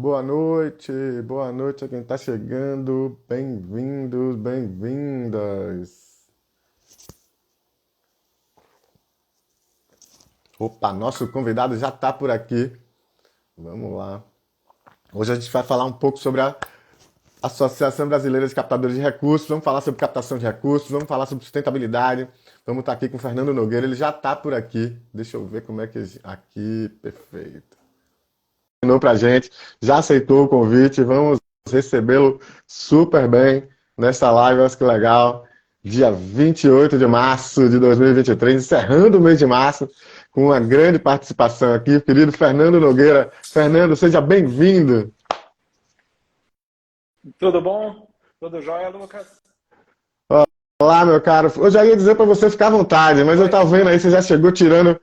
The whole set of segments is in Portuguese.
Boa noite a quem está chegando. Bem-vindos, bem-vindas. Opa, nosso convidado já está por aqui. Vamos lá. Hoje a gente vai falar um pouco sobre a Associação Brasileira de Captadores de Recursos. Vamos falar sobre captação de recursos, vamos falar sobre sustentabilidade. Vamos estar aqui com o Fernando Nogueira, ele já está por aqui. Deixa eu ver como é que. Aqui, perfeito. Pra gente, já aceitou o convite, vamos recebê-lo super bem nessa live, olha que legal, dia 28 de março de 2023, encerrando o mês de março, com uma grande participação aqui, o querido Fernando Nogueira. Fernando, seja bem-vindo. Tudo bom? Tudo jóia, Lucas? Olá, meu caro. Eu já ia dizer para você ficar à vontade, mas eu estava vendo aí, você já chegou tirando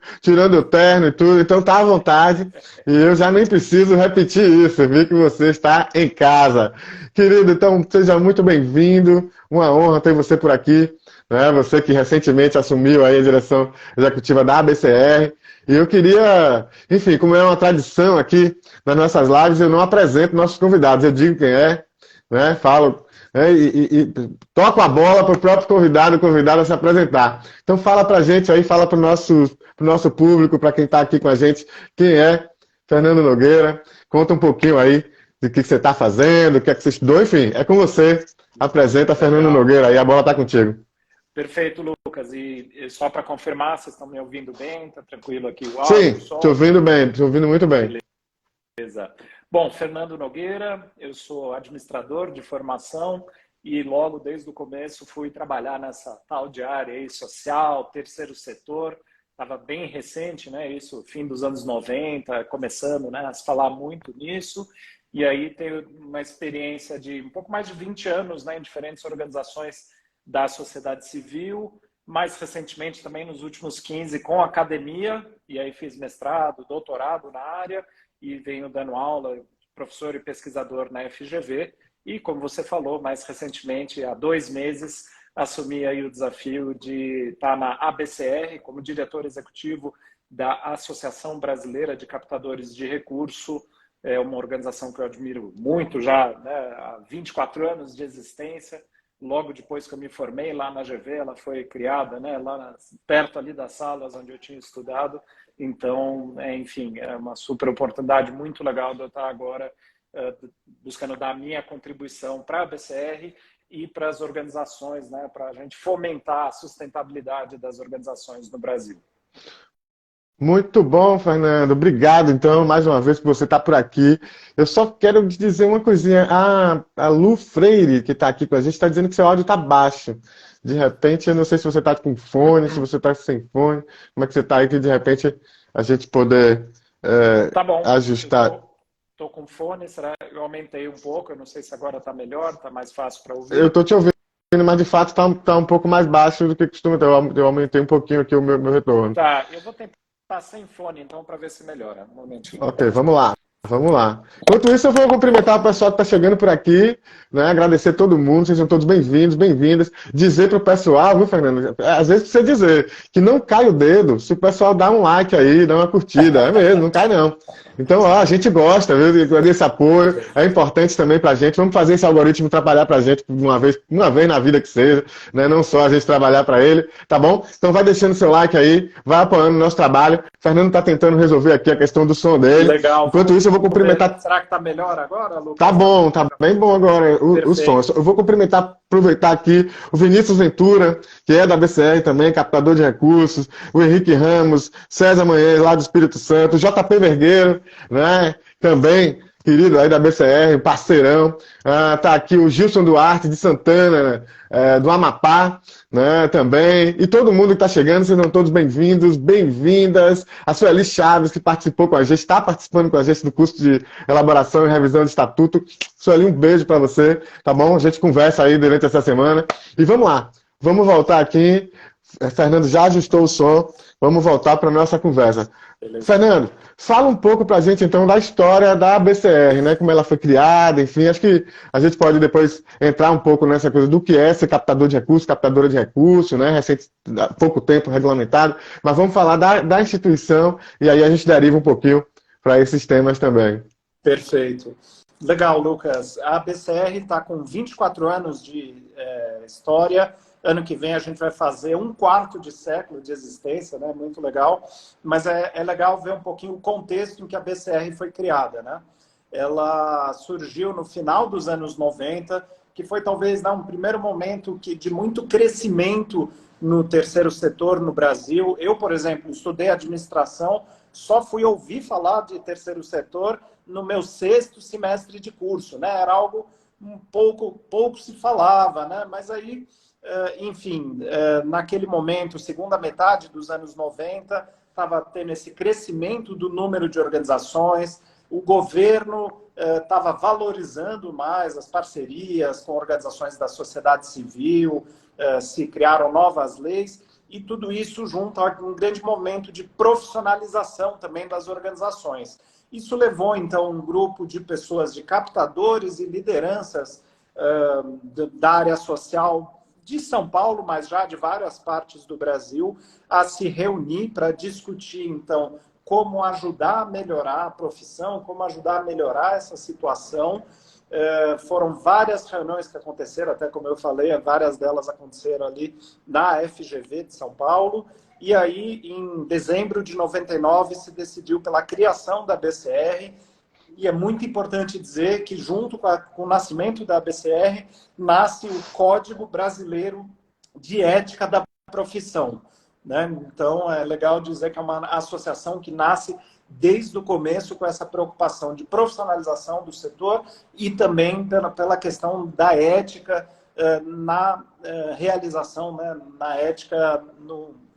o terno e tudo, então tá à vontade. E eu já nem preciso repetir isso, vi que você está em casa. Querido, então seja muito bem-vindo. Uma honra ter você por aqui, né? Você que recentemente assumiu aí a direção executiva da ABCR. E eu queria, enfim, como é uma tradição aqui nas nossas lives, eu não apresento nossos convidados, eu digo quem é, né? Falo e toco a bola para o próprio convidado se apresentar. Então fala para a gente aí, fala para o nosso público, para quem está aqui com a gente, quem é Fernando Nogueira, conta um pouquinho aí do que você está fazendo, o que é que você estudou, enfim, é com você, apresenta Fernando Nogueira aí, a bola está contigo. Perfeito, Lucas. E só para confirmar, vocês estão me ouvindo bem? Está tranquilo aqui o áudio? Sim, te ouvindo bem, te ouvindo muito bem. Beleza. Bom, Fernando Nogueira, eu sou administrador de formação e logo desde o começo fui trabalhar nessa tal de área aí, social, terceiro setor. Estava bem recente, né? Isso, fim dos anos 90, começando, né, a se falar muito nisso. E aí tenho uma experiência de um pouco mais de 20 anos, né, em diferentes organizações da sociedade civil, mais recentemente também nos últimos 15 com academia, e aí fiz mestrado, doutorado na área, e venho dando aula, professor e pesquisador na FGV, e como você falou, mais recentemente, há 2 meses, assumi aí o desafio de estar na ABCR como diretor executivo da Associação Brasileira de Captadores de Recurso, é uma organização que eu admiro muito já, né, há 24 anos de existência. Logo depois que eu me formei lá na GV, ela foi criada, né, lá perto ali das salas onde eu tinha estudado. Então, enfim, é uma super oportunidade muito legal de eu estar agora buscando dar a minha contribuição para a BCR e para as organizações, né, para a gente fomentar a sustentabilidade das organizações no Brasil. Muito bom, Fernando. Obrigado, então, mais uma vez por você estar por aqui. Eu só quero te dizer uma coisinha. A Lu Freire, que está aqui com a gente, está dizendo que seu áudio está baixo. De repente, eu não sei se você está com fone, se você está sem fone. Como é que você está aí, que de repente a gente poder Tá bom. ajustar. Estou com fone, eu aumentei um pouco, eu não sei se agora está melhor, está mais fácil para Eu ouvir. estou te ouvindo, mas de fato está um pouco mais baixo do que costuma ter. Eu aumentei um pouquinho aqui o meu retorno. Tá, eu vou tentar sem fone, então, para ver se melhora. Um momentinho. Ok, vamos lá. Vamos lá. Enquanto isso, eu vou cumprimentar o pessoal que está chegando por aqui, né? Agradecer todo mundo, sejam todos bem-vindos, bem-vindas. Dizer para o pessoal, viu, Fernando? Às vezes precisa dizer que não cai o dedo se o pessoal dá um like aí, dá uma curtida. É mesmo, não cai não. Então, ó, a gente gosta, viu, desse apoio, é importante também para a gente. Vamos fazer esse algoritmo trabalhar para a gente uma vez na vida que seja, né? Não só a gente trabalhar para ele, tá bom? Então vai deixando seu like aí, vai apoiando o nosso trabalho. O Fernando está tentando resolver aqui a questão do som dele. Legal. Enquanto isso, eu vou cumprimentar. Será que está melhor agora, Lucas? Tá bom, tá bem bom agora o som. Eu vou cumprimentar, aproveitar aqui o Vinícius Ventura, que é da BCR também, captador de recursos, o Henrique Ramos, César Manhães, lá do Espírito Santo, JP Vergueiro, né? Também, querido aí da BCR, parceirão. Tá aqui o Gilson Duarte de Santana, do Amapá, né? Também. E todo mundo que está chegando, sejam todos bem-vindos, bem-vindas. A Sueli Chaves, que participou com a gente, está participando com a gente do curso de elaboração e revisão de estatuto. Sueli, um beijo para você, tá bom? A gente conversa aí durante essa semana. E vamos lá, vamos voltar aqui. Fernando já ajustou o som, vamos voltar para a nossa conversa. Beleza. Fernando, fala um pouco para a gente, então, da história da ABCR, né? Como ela foi criada, enfim, acho que a gente pode depois entrar um pouco nessa coisa do que é ser captador de recursos, captadora de recursos, né? Recente, há pouco tempo regulamentado, mas vamos falar da instituição e aí a gente deriva um pouquinho para esses temas também. Perfeito. Legal, Lucas. A BCR está com 24 anos de história. Ano que vem a gente vai fazer um quarto de século de existência, né? Muito legal. Mas é legal ver um pouquinho o contexto em que a BCR foi criada, né? Ela surgiu no final dos anos 90, que foi talvez um primeiro momento de muito crescimento no terceiro setor no Brasil. Eu, por exemplo, estudei administração, só fui ouvir falar de terceiro setor no meu 6º semestre de curso, né? Era algo pouco se falava, né? Mas aí, enfim, naquele momento, segunda metade dos anos 90, estava tendo esse crescimento do número de organizações, o governo estava valorizando mais as parcerias com organizações da sociedade civil, se criaram novas leis, e tudo isso junto a um grande momento de profissionalização também das organizações. Isso levou, então, um grupo de pessoas, de captadores e lideranças da área social de São Paulo, mas já de várias partes do Brasil, a se reunir para discutir, então, como ajudar a melhorar a profissão, como ajudar a melhorar essa situação. Foram várias reuniões que aconteceram, até como eu falei, várias delas aconteceram ali na FGV de São Paulo. E aí, em dezembro de 99, se decidiu pela criação da BCR. E é muito importante dizer que, junto com o nascimento da BCR, nasce o Código Brasileiro de Ética da Profissão, né? Então, é legal dizer que é uma associação que nasce desde o começo com essa preocupação de profissionalização do setor e também pela questão da ética na realização, né, na ética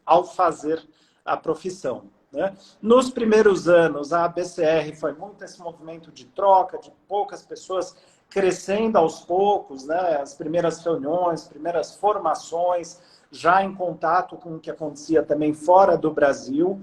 ao fazer a profissão, né? Nos primeiros anos, a BCR foi muito esse movimento de troca, de poucas pessoas crescendo aos poucos, né? As primeiras reuniões, primeiras formações, já em contato com o que acontecia também fora do Brasil,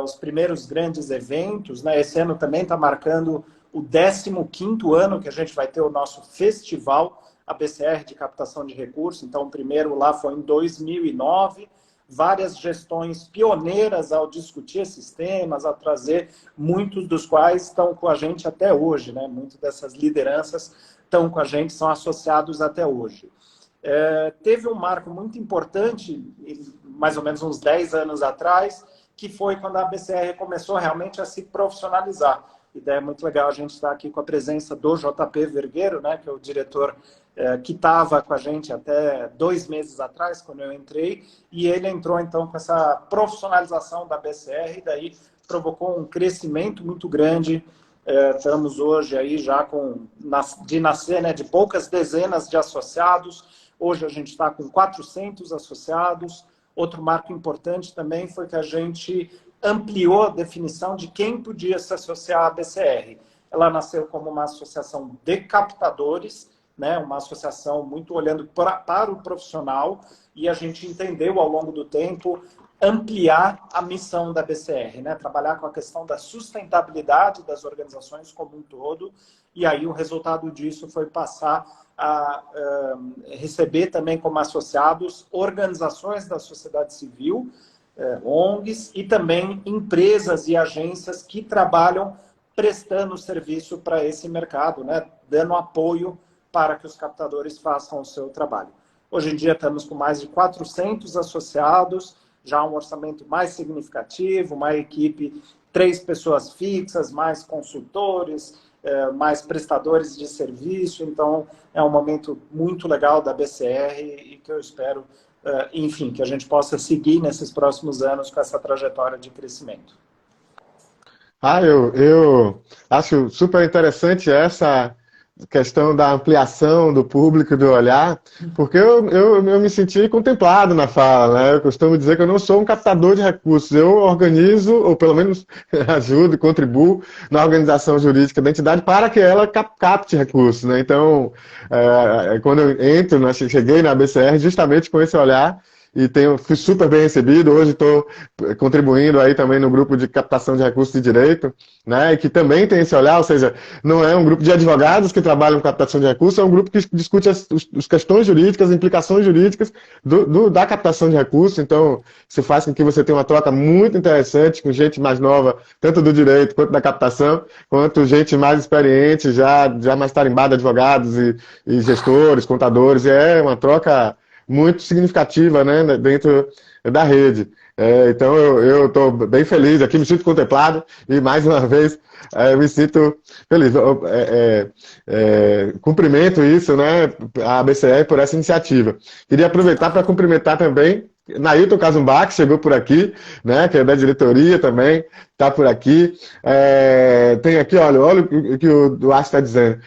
os primeiros grandes eventos, né? Esse ano também está marcando o 15º ano que a gente vai ter o nosso festival, a BCR de captação de recursos. Então, o primeiro lá foi em 2009, várias gestões pioneiras ao discutir esses temas, a trazer, muitos dos quais estão com a gente até hoje, né? Muitas dessas lideranças estão com a gente, são associados até hoje. Teve um marco muito importante, mais ou menos uns 10 anos atrás, que foi quando a BCR começou realmente a se profissionalizar. E daí é muito legal a gente estar aqui com a presença do JP Vergueiro, né, que é o diretor que estava com a gente até 2 meses atrás, quando eu entrei, e ele entrou então com essa profissionalização da BCR, e daí provocou um crescimento muito grande. Estamos hoje aí já de nascer, né, de poucas dezenas de associados. Hoje a gente está com 400 associados. Outro marco importante também foi que a gente ampliou a definição de quem podia se associar à BCR. Ela nasceu como uma associação de captadores, né, uma associação muito olhando para o profissional, e a gente entendeu ao longo do tempo ampliar a missão da BCR, né, trabalhar com a questão da sustentabilidade das organizações como um todo, e aí o resultado disso foi passar a receber também como associados organizações da sociedade civil, ONGs, e também empresas e agências que trabalham prestando serviço para esse mercado, né, dando apoio para que os captadores façam o seu trabalho. Hoje em dia estamos com mais de 400 associados, já um orçamento mais significativo, uma equipe, 3 pessoas fixas, mais consultores, mais prestadores de serviço. Então, é um momento muito legal da BCR e que eu espero, enfim, que a gente possa seguir nesses próximos anos com essa trajetória de crescimento. Eu acho super interessante essa questão da ampliação do público, do olhar, porque eu me senti contemplado na fala, né? Eu costumo dizer que eu não sou um captador de recursos, eu organizo, ou pelo menos ajudo, contribuo na organização jurídica da entidade para que ela capte recursos, né? Então, quando eu entro, cheguei na BCR justamente com esse olhar, fui super bem recebido. Hoje estou contribuindo aí também no grupo de captação de recursos de direito, né? E que também tem esse olhar, ou seja, não é um grupo de advogados que trabalham com captação de recursos, é um grupo que discute as questões jurídicas, as implicações jurídicas da captação de recursos. Então, se faz com que você tenha uma troca muito interessante com gente mais nova, tanto do direito quanto da captação, quanto gente mais experiente, já mais tarimbada, advogados e gestores, contadores. E é uma troca muito significativa, né, dentro da rede. Então, eu estou bem feliz aqui, me sinto contemplado e, mais uma vez, me sinto feliz. Cumprimento isso, né, a BCE por essa iniciativa. Queria aproveitar para cumprimentar também Nailton Kazumbach, que chegou por aqui, né, que é da diretoria também, está por aqui. Tem aqui, olha o que o Duarte está dizendo.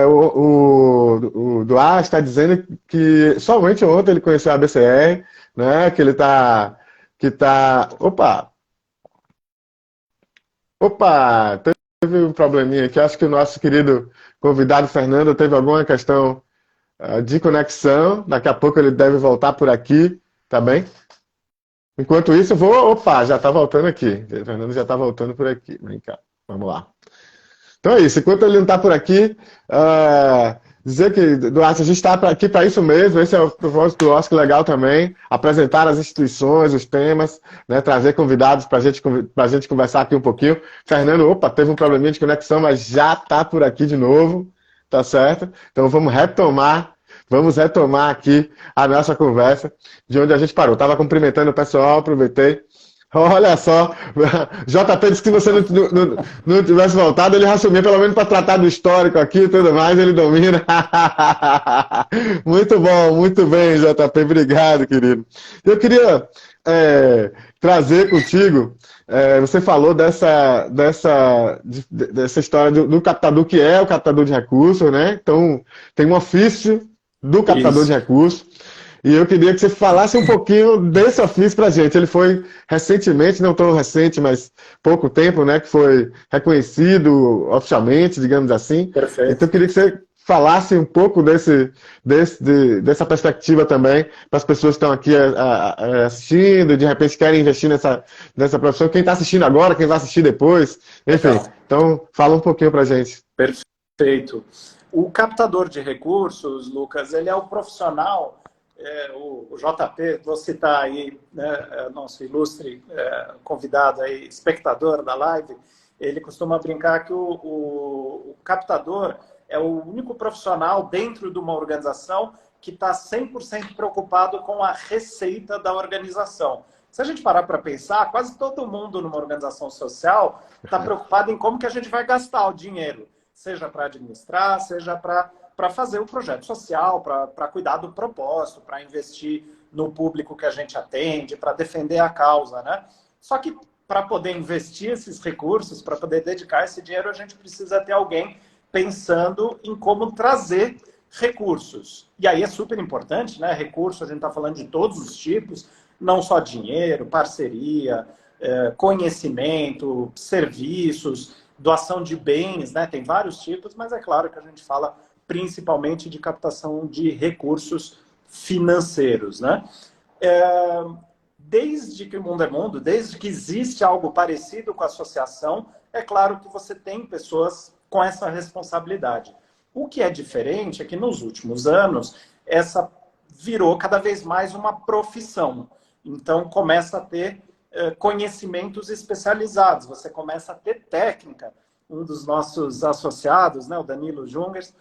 O Duarte está dizendo que somente ontem ele conheceu a BCR, né, que ele está... Opa, teve um probleminha aqui. Acho que o nosso querido convidado Fernando teve alguma questão de conexão. Daqui a pouco ele deve voltar por aqui, tá bem? Enquanto isso, eu vou... Opa, já está voltando aqui. O Fernando já está voltando por aqui. Vem cá, vamos lá. Então é isso. Enquanto ele não está por aqui, dizer que, Duarte, a gente está aqui para isso mesmo. Esse é o propósito do OSC Legal também. Apresentar as instituições, os temas, né, trazer convidados para a gente conversar aqui um pouquinho. Fernando, opa, teve um probleminha de conexão, mas já está por aqui de novo. Tá certo? Então vamos retomar aqui a nossa conversa de onde a gente parou. Estava cumprimentando o pessoal, aproveitei. Olha só, JP disse que se você não tivesse voltado, ele assumia pelo menos para tratar do histórico aqui e tudo mais, ele domina. Muito bom, muito bem, JP, obrigado, querido. Eu queria trazer contigo, você falou dessa história do captador, que é o captador de recursos, né? Então, tem um ofício do captador de recursos. E eu queria que você falasse um pouquinho desse ofício para a gente. Ele foi recentemente, não tão recente, mas pouco tempo, né, que foi reconhecido oficialmente, digamos assim. Perfeito. Então eu queria que você falasse um pouco dessa perspectiva também para as pessoas que estão aqui assistindo, de repente querem investir nessa profissão. Quem está assistindo agora, quem vai assistir depois, enfim. Legal. Então fala um pouquinho para a gente. Perfeito. O captador de recursos, Lucas, ele é o profissional... o JP, vou citar aí, né, nosso ilustre convidado aí, espectador da live, ele costuma brincar que o captador é o único profissional dentro de uma organização que está 100% preocupado com a receita da organização. Se a gente parar para pensar, quase todo mundo numa organização social está preocupado em como que a gente vai gastar o dinheiro, seja para administrar, seja para fazer o projeto social, para cuidar do propósito, para investir no público que a gente atende, para defender a causa, né? Só que para poder investir esses recursos, para poder dedicar esse dinheiro, a gente precisa ter alguém pensando em como trazer recursos. E aí é super importante, né? Recurso, a gente está falando de todos os tipos, não só dinheiro, parceria, conhecimento, serviços, doação de bens, né? Tem vários tipos, mas é claro que a gente fala principalmente de captação de recursos financeiros, né? Desde que o mundo é mundo, desde que existe algo parecido com a associação, é claro que você tem pessoas com essa responsabilidade. O que é diferente é que nos últimos anos, essa virou cada vez mais uma profissão. Então, começa a ter conhecimentos especializados, você começa a ter técnica. Um dos nossos associados, né, o Danilo Jungers,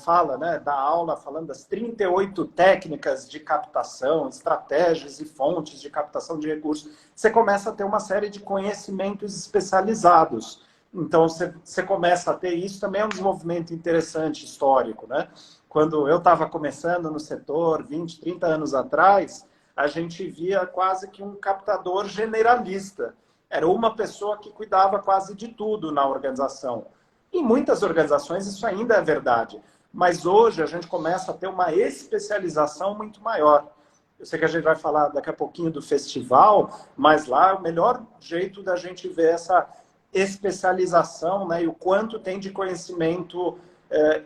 fala, né, da aula falando das 38 técnicas de captação, estratégias e fontes de captação de recursos. Você começa a ter uma série de conhecimentos especializados. Então, você começa a ter isso, também é um desenvolvimento interessante, histórico, né? Quando eu estava começando no setor, 20, 30 anos atrás, a gente via quase que um captador generalista. Era uma pessoa que cuidava quase de tudo na organização. Em muitas organizações isso ainda é verdade, mas hoje a gente começa a ter uma especialização muito maior. Eu sei que a gente vai falar daqui a pouquinho do festival, mas lá é o melhor jeito da gente ver essa especialização, né, e o quanto tem de conhecimento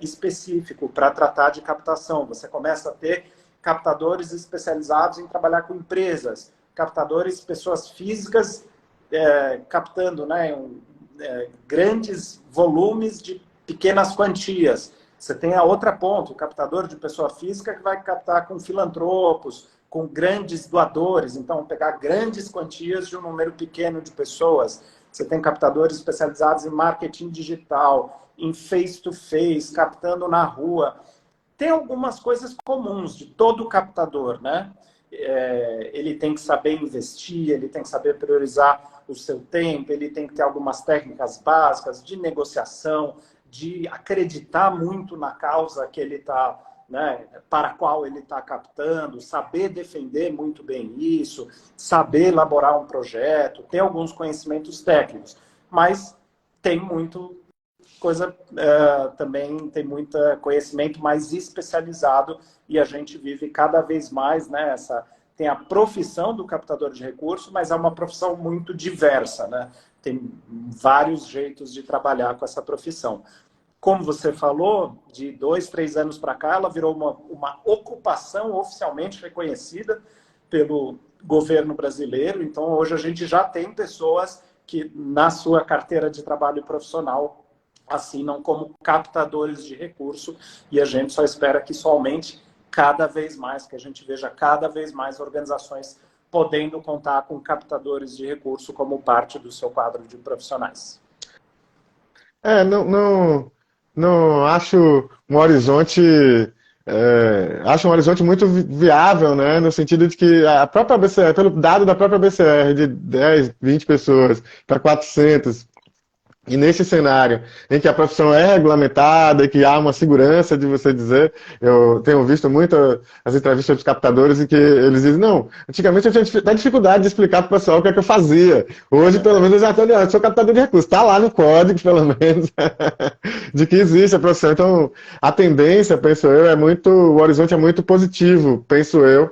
específico para tratar de captação. Você começa a ter captadores especializados em trabalhar com empresas, captadores, pessoas físicas, captando, né, grandes volumes de pequenas quantias. Você tem a outra ponta, o captador de pessoa física que vai captar com filantropos, com grandes doadores, então pegar grandes quantias de um número pequeno de pessoas. Você tem captadores especializados em marketing digital, em face-to-face, captando na rua. Tem algumas coisas comuns de todo captador, né? Ele tem que saber investir, ele tem que saber priorizar o seu tempo, ele tem que ter algumas técnicas básicas de negociação, de acreditar muito na causa que ele está, né, para a qual ele está captando, saber defender muito bem isso, saber elaborar um projeto, ter alguns conhecimentos técnicos, mas tem muito coisa, também tem muito conhecimento mais especializado e a gente vive cada vez mais, né, tem a profissão do captador de recursos, mas é uma profissão muito diversa, né? Tem vários jeitos de trabalhar com essa profissão. Como você falou, de 2, 3 anos para cá, ela virou uma ocupação oficialmente reconhecida pelo governo brasileiro. Então, hoje a gente já tem pessoas que, na sua carteira de trabalho profissional, assinam como captadores de recurso, e a gente só espera que isso aumente cada vez mais, que a gente veja cada vez mais organizações podendo contar com captadores de recurso como parte do seu quadro de profissionais. Não acho um horizonte, acho um horizonte muito viável, né? No sentido de que a própria BCR, pelo dado da própria BCR, de 10, 20 pessoas para 400, e nesse cenário em que a profissão é regulamentada e que há uma segurança de você dizer, eu tenho visto muito as entrevistas dos captadores em que eles dizem, não, antigamente eu tinha dificuldade de explicar para o pessoal o que é que eu fazia. Hoje, pelo menos, eu já estou, eu sou captador de recursos. Está lá no código, pelo menos, de que existe a profissão. Então, a tendência, penso eu, o horizonte é muito positivo, penso eu.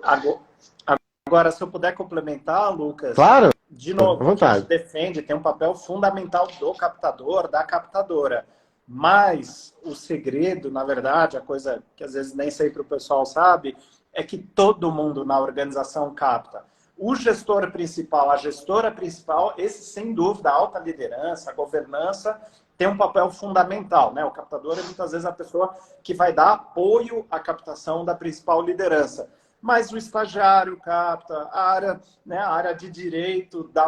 Agora, se eu puder complementar, Lucas, claro, de novo, a gente defende, tem um papel fundamental do captador, da captadora, mas o segredo, na verdade, a coisa que às vezes nem sempre o pessoal sabe, é que todo mundo na organização capta. O gestor principal, a gestora principal, esse sem dúvida, a alta liderança, a governança, tem um papel fundamental, né? O captador é muitas vezes a pessoa que vai dar apoio à captação da principal liderança. Mas o estagiário capta, a área de direito dá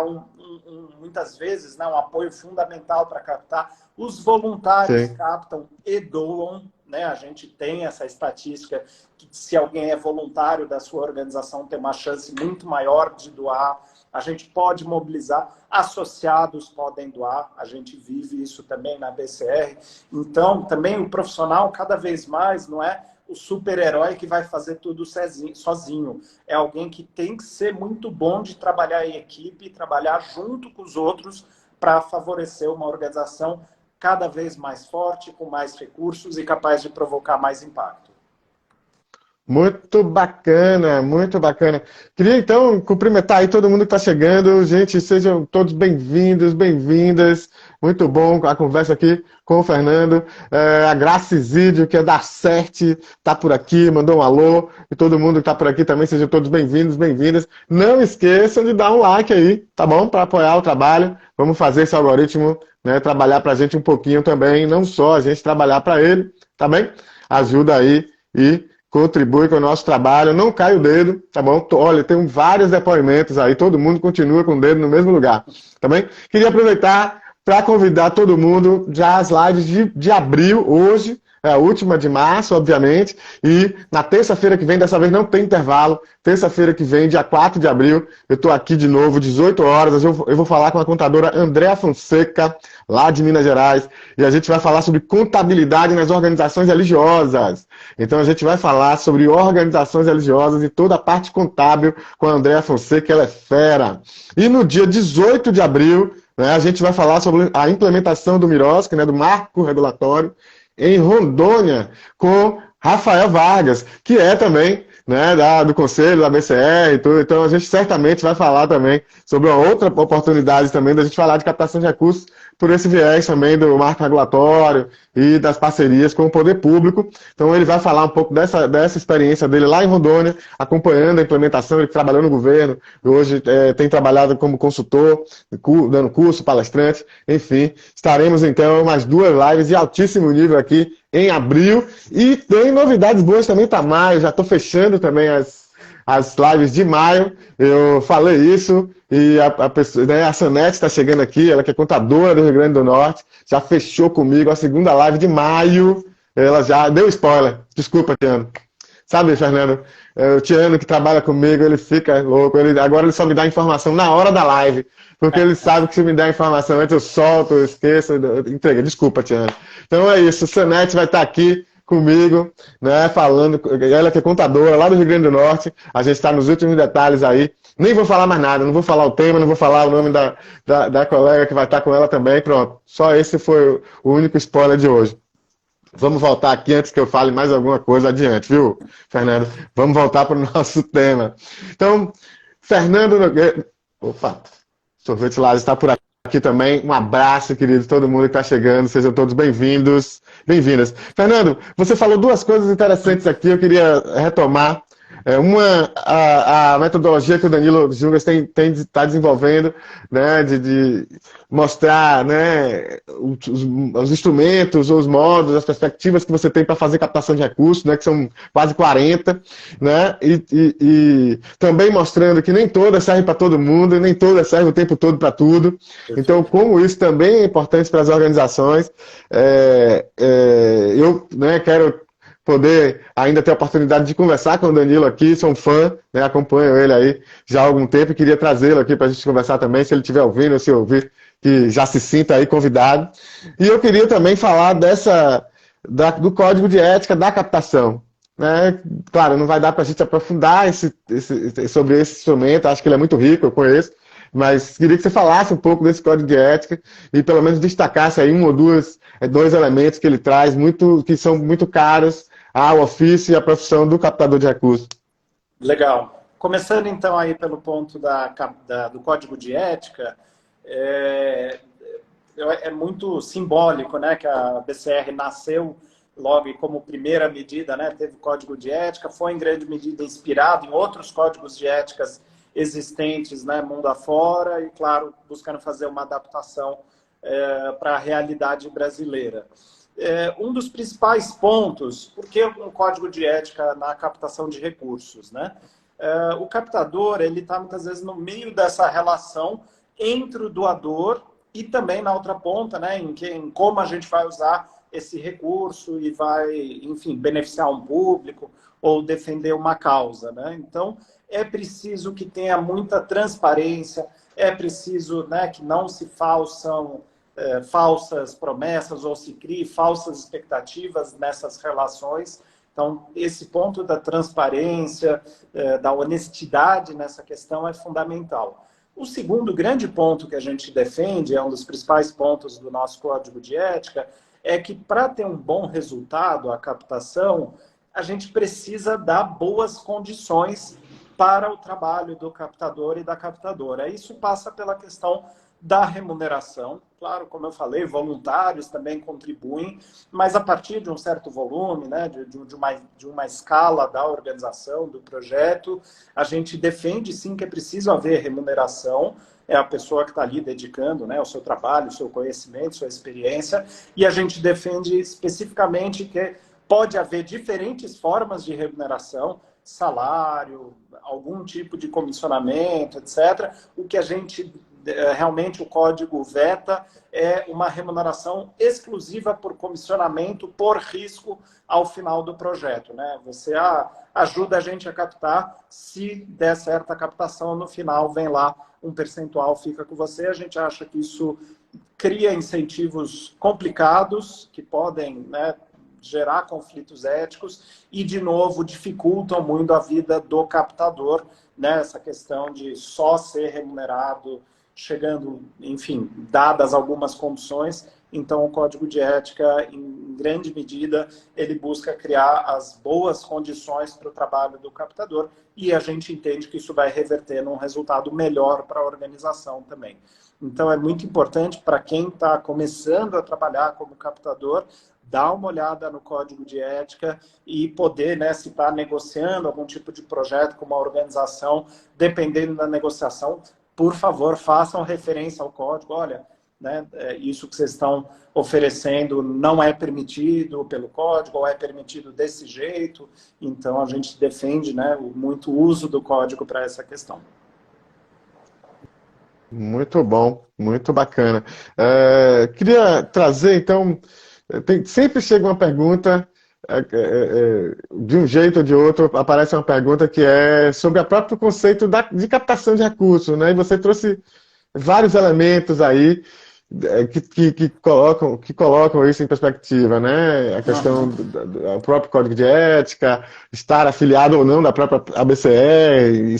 muitas vezes, né, um apoio fundamental para captar. Os voluntários captam e doam, né? A gente tem essa estatística que se alguém é voluntário da sua organização tem uma chance muito maior de doar. A gente pode mobilizar, associados podem doar, a gente vive isso também na BCR. Então, também o profissional cada vez mais não é o super-herói que vai fazer tudo sozinho. É alguém que tem que ser muito bom de trabalhar em equipe, trabalhar junto com os outros para favorecer uma organização cada vez mais forte, com mais recursos e capaz de provocar mais impacto. Muito bacana, muito bacana. Queria, então, cumprimentar aí todo mundo que está chegando. Gente, sejam todos bem-vindos, bem-vindas. Muito bom a conversa aqui com o Fernando. A Graça Isídio, que é da CERT, está por aqui, mandou um alô. E todo mundo que está por aqui também, sejam todos bem-vindos, bem-vindas. Não esqueçam de dar um like aí, tá bom? Para apoiar o trabalho. Vamos fazer esse algoritmo, né, trabalhar para a gente um pouquinho também, não só a gente trabalhar para ele, tá bem? Ajuda aí e contribui com o nosso trabalho, não cai o dedo, tá bom? Olha, tem vários depoimentos aí, todo mundo continua com o dedo no mesmo lugar, tá bem? Queria aproveitar para convidar todo mundo já às lives de abril, hoje, é a última de março, obviamente, e na terça-feira que vem, dessa vez não tem intervalo, terça-feira que vem, dia 4 de abril, eu estou aqui de novo, 18 horas, eu vou falar com a contadora Andréa Fonseca, lá de Minas Gerais, e a gente vai falar sobre contabilidade nas organizações religiosas. Então a gente vai falar sobre organizações religiosas e toda a parte contábil com a Andréa Fonseca, ela é fera. E no dia 18 de abril, né, a gente vai falar sobre a implementação do MIROSC, né, do Marco Regulatório, em Rondônia, com Rafael Vargas, que é também né, do Conselho, da BCR e tudo. Então a gente certamente vai falar também sobre uma outra oportunidade também da gente falar de captação de recursos por esse viés também do marco regulatório e das parcerias com o poder público. Então ele vai falar um pouco dessa experiência dele lá em Rondônia, acompanhando a implementação, ele trabalhou no governo, hoje tem trabalhado como consultor, dando curso, palestrante, enfim. Estaremos então mais 2 lives de altíssimo nível aqui em abril, e tem novidades boas também para maio, já estou fechando também as lives de maio, eu falei isso, e pessoa, né, a Sanete está chegando aqui, ela que é contadora do Rio Grande do Norte, já fechou comigo a segunda live de maio, ela já deu spoiler, desculpa, Tiano. Sabe, Fernando, o Tiano que trabalha comigo, ele fica louco, agora ele só me dá informação na hora da live, porque ele sabe que se me der informação antes eu solto, eu esqueço, entrega. Desculpa, Tiana. Então é isso, o Sanete vai estar aqui comigo, né, falando, ela que é contadora lá do Rio Grande do Norte, a gente está nos últimos detalhes aí, nem vou falar mais nada, não vou falar o tema, não vou falar o nome da colega que vai estar com ela também, pronto. Só esse foi o único spoiler de hoje. Vamos voltar aqui antes que eu fale mais alguma coisa adiante, viu, Fernando? Vamos voltar para o nosso tema. Então, Fernando Nogueira... Opa! Sorvete Lázaro está por aqui também. Um abraço, querido, todo mundo que está chegando. Sejam todos bem-vindos, bem-vindas. Fernando, você falou 2 coisas interessantes aqui, eu queria retomar. Uma, a metodologia que o Danilo Jungas está desenvolvendo, né, de mostrar, né, os instrumentos, os modos, as perspectivas que você tem para fazer captação de recursos, né, que são quase 40, né, e também mostrando que nem todas servem para todo mundo, nem todas servem o tempo todo para tudo. Então, como isso também é importante para as organizações, eu, né, quero poder ainda ter a oportunidade de conversar com o Danilo aqui, sou um fã, né, acompanho ele aí já há algum tempo e queria trazê-lo aqui para a gente conversar também, se ele estiver ouvindo ou se ouvir, que já se sinta aí convidado. E eu queria também falar do código de ética da captação. Né? Claro, não vai dar para a gente aprofundar sobre esse instrumento, acho que ele é muito rico, eu conheço, mas queria que você falasse um pouco desse código de ética e pelo menos destacasse aí um ou dois elementos que ele traz, que são muito caros ao ofício e à profissão do captador de recursos. Legal. Começando então aí pelo ponto do código de ética, é muito simbólico, né, que a BCR nasceu logo como primeira medida, né, teve o código de ética, foi em grande medida inspirado em outros códigos de éticas existentes, né, mundo afora, e claro, buscando fazer uma adaptação para a realidade brasileira. Um dos principais pontos, por que um código de ética na captação de recursos, né? O captador, ele está muitas vezes no meio dessa relação entre o doador e também na outra ponta, né, em como a gente vai usar esse recurso e vai, enfim, beneficiar um público ou defender uma causa, né? Então, é preciso que tenha muita transparência, é preciso, né, que não se falsas promessas ou se crie falsas expectativas nessas relações. Então, esse ponto da transparência, da honestidade nessa questão é fundamental. O segundo grande ponto que a gente defende, é um dos principais pontos do nosso código de ética, é que para ter um bom resultado, a captação, a gente precisa dar boas condições para o trabalho do captador e da captadora. Isso passa pela questão da remuneração. Claro, como eu falei, voluntários também contribuem, mas a partir de um certo volume, né, de uma escala da organização, do projeto, a gente defende sim que é preciso haver remuneração, é a pessoa que está ali dedicando, né, o seu trabalho, o seu conhecimento, sua experiência, e a gente defende especificamente que pode haver diferentes formas de remuneração, salário, algum tipo de comissionamento, etc. O que a gente realmente o código veta é uma remuneração exclusiva por comissionamento, por risco ao final do projeto, né? Você ajuda a gente a captar, se der certa captação, no final vem lá um percentual, fica com você. A gente acha que isso cria incentivos complicados, que podem, né, gerar conflitos éticos e, de novo, dificultam muito a vida do captador, né? Essa questão de só ser remunerado chegando, enfim, dadas algumas condições, Então, o código de ética, em grande medida, ele busca criar as boas condições para o trabalho do captador e a gente entende que isso vai reverter num resultado melhor para a organização também. Então, é muito importante para quem está começando a trabalhar como captador, dar uma olhada no código de ética e poder, né, se está negociando algum tipo de projeto com uma organização, dependendo da negociação, por favor, façam referência ao código. Olha, né, isso que vocês estão oferecendo não é permitido pelo código, ou é permitido desse jeito. Então, a gente defende, né, muito uso do código para essa questão. Muito bom, muito bacana. Queria trazer, então, sempre chega uma pergunta, de um jeito ou de outro, aparece uma pergunta que é sobre o próprio conceito de captação de recursos, né? E você trouxe vários elementos aí que colocam isso em perspectiva, né? A questão do próprio código de ética, estar afiliado ou não da própria ABCE,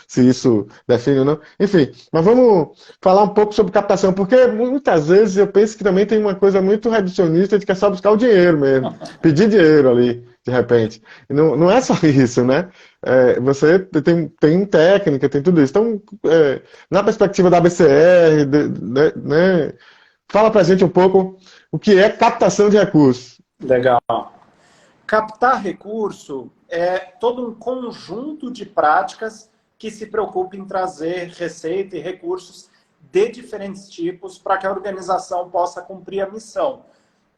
se isso define ou não. Enfim, mas vamos falar um pouco sobre captação, porque muitas vezes eu penso que também tem uma coisa muito reducionista de que é só buscar o dinheiro mesmo, pedir dinheiro ali, de repente. E não é só isso, né? Você tem técnica, tem tudo isso. Então, na perspectiva da BCR, né, fala pra gente um pouco o que é captação de recursos. Legal. Captar recurso é todo um conjunto de práticas que se preocupa em trazer receita e recursos de diferentes tipos para que a organização possa cumprir a missão.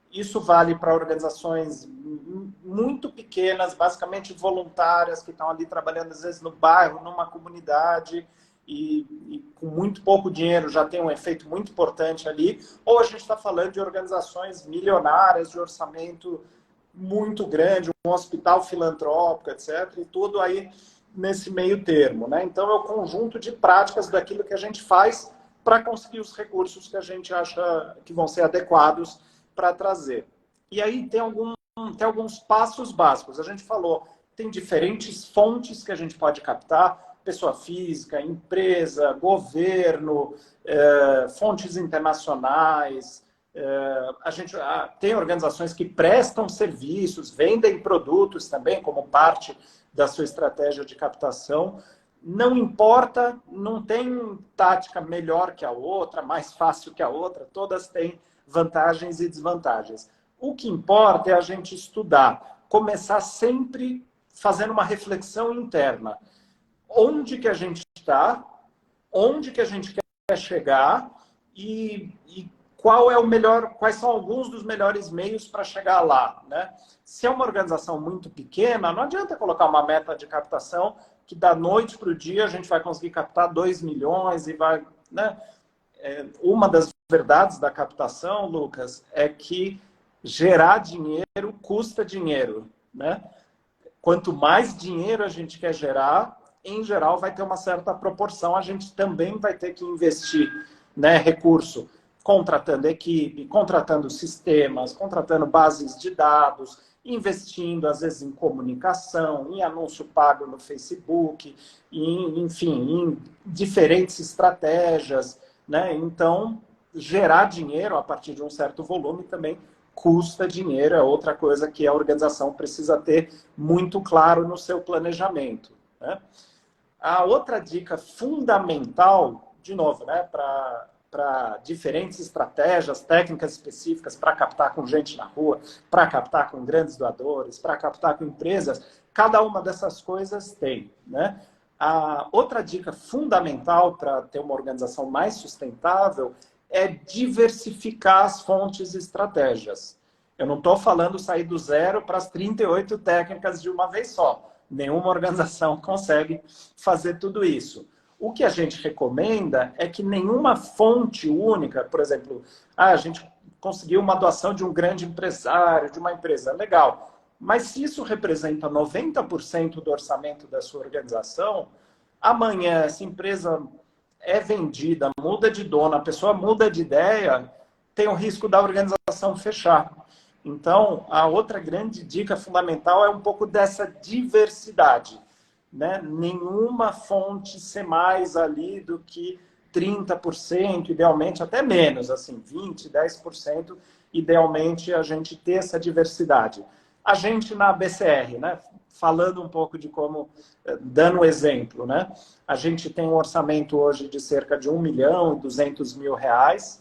Isso vale para organizações muito pequenas, basicamente voluntárias, que estão ali trabalhando, às vezes, no bairro, numa comunidade, e com muito pouco dinheiro já tem um efeito muito importante ali. Ou a gente está falando de organizações milionárias, de orçamento muito grande, um hospital filantrópico, etc. E tudo aí nesse meio termo, né? Então, é o conjunto de práticas daquilo que a gente faz para conseguir os recursos que a gente acha que vão ser adequados para trazer. E aí tem alguns passos básicos. A gente falou, tem diferentes fontes que a gente pode captar, pessoa física, empresa, governo, fontes internacionais. A gente tem organizações que prestam serviços, vendem produtos também como parte da sua estratégia de captação. Não importa, não tem tática melhor que a outra, mais fácil que a outra, todas têm vantagens e desvantagens. O que importa é a gente estudar, começar sempre fazendo uma reflexão interna. Onde que a gente está, onde que a gente quer chegar e qual é o melhor, quais são alguns dos melhores meios para chegar lá, né? Se é uma organização muito pequena, não adianta colocar uma meta de captação que da noite para o dia a gente vai conseguir captar 2 milhões e vai, né? Uma das verdades da captação, Lucas, é que gerar dinheiro custa dinheiro, né? Quanto mais dinheiro a gente quer gerar, em geral vai ter uma certa proporção, a gente também vai ter que investir, né, recurso, contratando equipe, contratando sistemas, contratando bases de dados, investindo, às vezes, em comunicação, em anúncio pago no Facebook, enfim, em diferentes estratégias, né? Então, gerar dinheiro a partir de um certo volume também custa dinheiro, é outra coisa que a organização precisa ter muito claro no seu planejamento, né? A outra dica fundamental, de novo, né, para diferentes estratégias, técnicas específicas para captar com gente na rua, para captar com grandes doadores, para captar com empresas, cada uma dessas coisas tem, né? A outra dica fundamental para ter uma organização mais sustentável é diversificar as fontes e estratégias. Eu não estou falando sair do zero para as 38 técnicas de uma vez só. Nenhuma organização consegue fazer tudo isso. O que a gente recomenda é que nenhuma fonte única, por exemplo, a gente conseguiu uma doação de um grande empresário, de uma empresa, legal. Mas se isso representa 90% do orçamento da sua organização, amanhã essa empresa é vendida, muda de dono, a pessoa muda de ideia, tem o risco da organização fechar. Então, a outra grande dica fundamental é um pouco dessa diversidade, né? Nenhuma fonte ser mais ali do que 30%, idealmente até menos, assim, 20%, 10%, idealmente a gente ter essa diversidade. A gente na BCR, né, falando um pouco de como, dando um exemplo, né, a gente tem um orçamento hoje de cerca de R$ 1.200.000,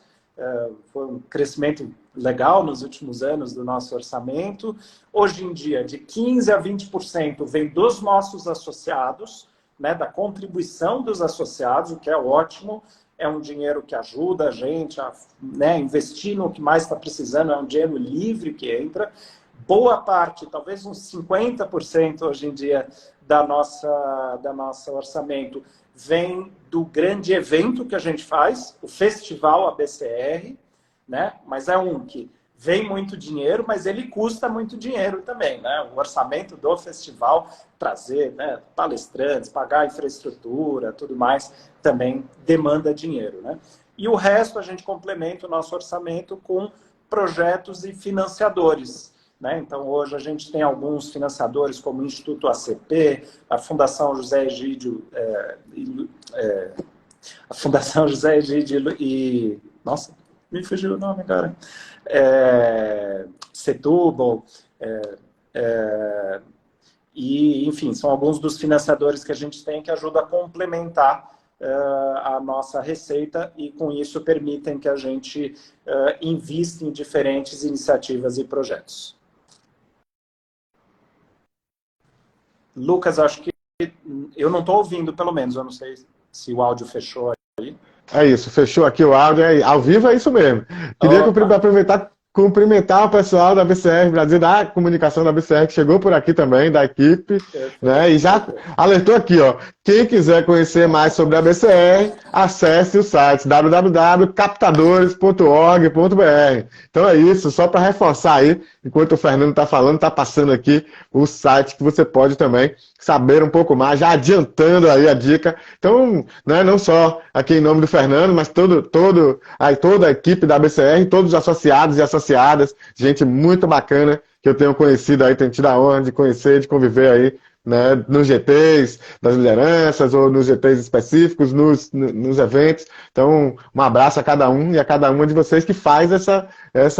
foi um crescimento legal nos últimos anos do nosso orçamento. Hoje em dia, de 15% a 20% vem dos nossos associados, né, da contribuição dos associados, o que é ótimo, é um dinheiro que ajuda a gente a, né, investir no que mais está precisando, é um dinheiro livre que entra. Boa parte, talvez uns 50% hoje em dia da nossa orçamento vem do grande evento que a gente faz, o Festival ABCR, né? Mas é um que vem muito dinheiro, mas ele custa muito dinheiro também, né? O orçamento do festival, trazer, né, palestrantes, pagar a infraestrutura, tudo mais, também demanda dinheiro, né? E o resto a gente complementa o nosso orçamento com projetos e financiadores, né? Então, hoje a gente tem alguns financiadores, como o Instituto ACP, a Fundação José Egídio, a Fundação José Egídio e... Nossa, me fugiu o nome agora. Setúbal, e, enfim, são alguns dos financiadores que a gente tem que ajudam a complementar a nossa receita e, com isso, permitem que a gente invista em diferentes iniciativas e projetos. Lucas, acho que eu não estou ouvindo, pelo menos. Eu não sei se o áudio fechou aí. É isso, fechou aqui o áudio. Ao vivo é isso mesmo. Queria aproveitar cumprimentar o pessoal da BCR Brasil, da comunicação da BCR, que chegou por aqui também, da equipe, né? E já alertou aqui, ó. Quem quiser conhecer mais sobre a BCR, acesse o site www.captadores.org.br. Então é isso, só para reforçar aí, enquanto o Fernando está falando, está passando aqui o site que você pode também saber um pouco mais, já adiantando aí a dica. Então, né, não só aqui em nome do Fernando, mas toda a equipe da BCR, todos os associados e associadas, gente muito bacana que eu tenho conhecido aí, tenho tido a honra de conhecer, de conviver aí, né, nos GTs, das lideranças, ou nos GTs específicos, nos eventos. Então, um abraço a cada um e a cada uma de vocês que faz essa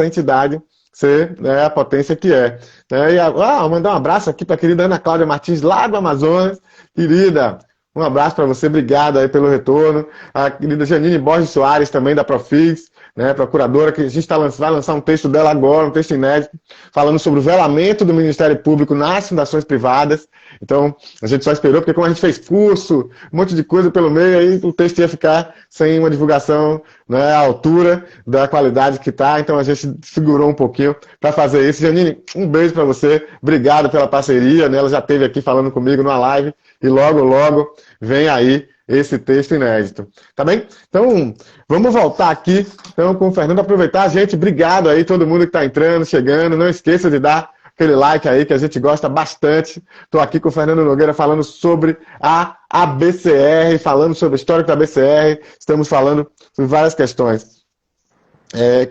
entidade ser, né, a potência que é. E mandar um abraço aqui para a querida Ana Cláudia Martins, lá do Amazonas. Querida, um abraço para você, obrigado aí pelo retorno. A querida Janine Borges Soares, também da Profix, né, procuradora, que a gente vai lançar um texto dela agora, um texto inédito, falando sobre o velamento do Ministério Público nas fundações privadas. Então, a gente só esperou, porque como a gente fez curso, um monte de coisa pelo meio, aí o texto ia ficar sem uma divulgação, né, à altura da qualidade que está, então a gente segurou um pouquinho para fazer isso. Janine, um beijo para você, obrigado pela parceria, né, ela já esteve aqui falando comigo numa live, e logo, logo vem aí esse texto inédito. Tá bem? Então, vamos voltar aqui então, com o Fernando, aproveitar, gente, obrigado aí, todo mundo que está entrando, chegando, não esqueça de dar aquele like aí, que a gente gosta bastante. Estou aqui com o Fernando Nogueira falando sobre a ABCR, falando sobre o histórico da BCR, estamos falando sobre várias questões.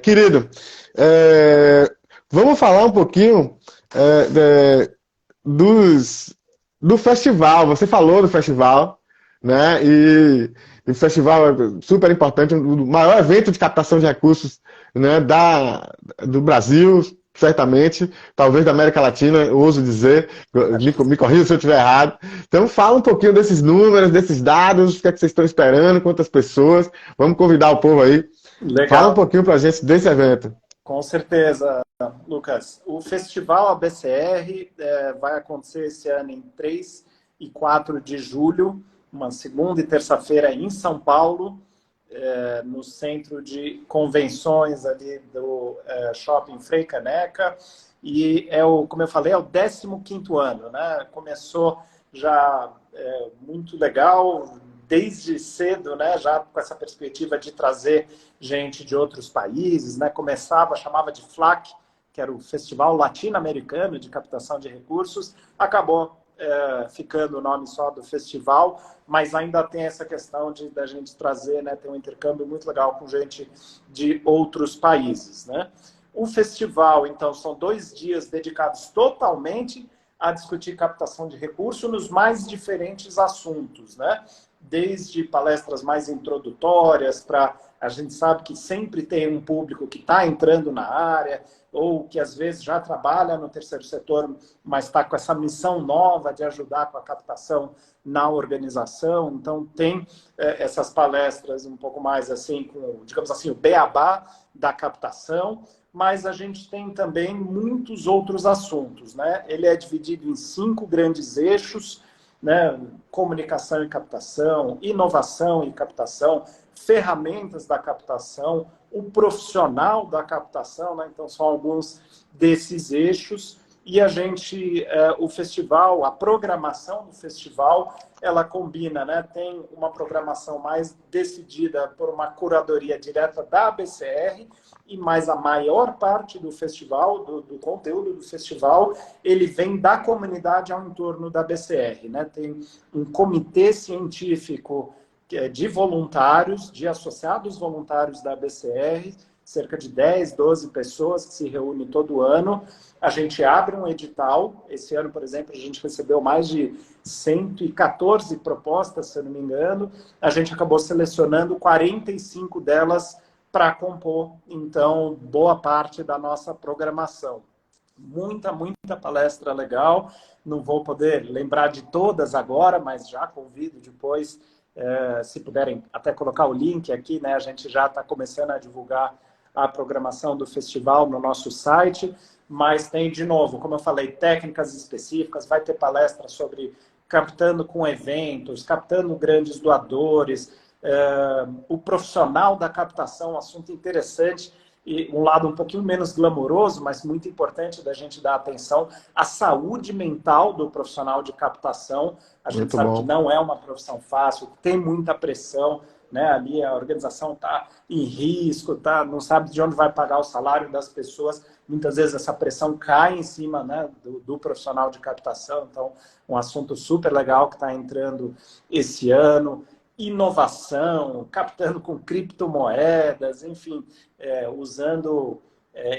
Querido, vamos falar um pouquinho do festival. Você falou do festival, né? E o festival é super importante, o maior evento de captação de recursos, né, do Brasil, certamente, talvez da América Latina, eu ouso dizer, me corrija se eu estiver errado. Então fala um pouquinho desses números, desses dados, o que é que vocês estão esperando, quantas pessoas, vamos convidar o povo aí. Legal. Fala um pouquinho pra gente desse evento. Com certeza, Lucas. O Festival ABCR vai acontecer esse ano em 3 e 4 de julho, uma segunda e terça-feira em São Paulo, no centro de convenções ali do Shopping Frei Caneca. E como eu falei, é o 15º ano, né? Começou já muito legal, desde cedo, né? Já com essa perspectiva de trazer gente de outros países, né? Chamava de FLAC, que era o Festival Latino-Americano de Captação de Recursos, acabou ficando o nome só do festival, mas ainda tem essa questão da gente trazer, né, ter um intercâmbio muito legal com gente de outros países, né? O festival, então, são 2 dias dedicados totalmente a discutir captação de recurso nos mais diferentes assuntos, né? Desde palestras mais introdutórias, para a gente sabe que sempre tem um público que está entrando na área, ou que às vezes já trabalha no terceiro setor, mas está com essa missão nova de ajudar com a captação na organização. Então, tem essas palestras um pouco mais assim, com, digamos assim, o beabá da captação, mas a gente tem também muitos outros assuntos, né? Ele é dividido em 5 grandes eixos, né? Comunicação e captação, inovação e captação, ferramentas da captação, o profissional da captação, né? Então são alguns desses eixos. E a gente, o festival, a programação do festival, ela combina, né? Tem uma programação mais decidida por uma curadoria direta da ABCR, e mais a maior parte do festival, do conteúdo do festival, ele vem da comunidade ao entorno da ABCR, né? Tem um comitê científico de voluntários, de associados voluntários da ABCR, cerca de 10, 12 pessoas que se reúnem todo ano. A gente abre um edital. Esse ano, por exemplo, a gente recebeu mais de 114 propostas, se eu não me engano. A gente acabou selecionando 45 delas para compor, então, boa parte da nossa programação. Muita palestra legal. Não vou poder lembrar de todas agora, mas já convido depois, se puderem até colocar o link aqui, né? A gente já está começando a divulgar a programação do festival no nosso site, mas tem, de novo, como eu falei, técnicas específicas, vai ter palestra sobre captando com eventos, captando grandes doadores, o profissional da captação, um assunto interessante, e um lado um pouquinho menos glamouroso, mas muito importante da gente dar atenção à saúde mental do profissional de captação. A gente sabe que não é uma profissão fácil, tem muita pressão, né? Ali a organização está em risco, não sabe de onde vai pagar o salário das pessoas. Muitas vezes essa pressão cai em cima, né, do profissional de captação. Então, um assunto super legal que está entrando esse ano. Inovação, captando com criptomoedas, enfim, usando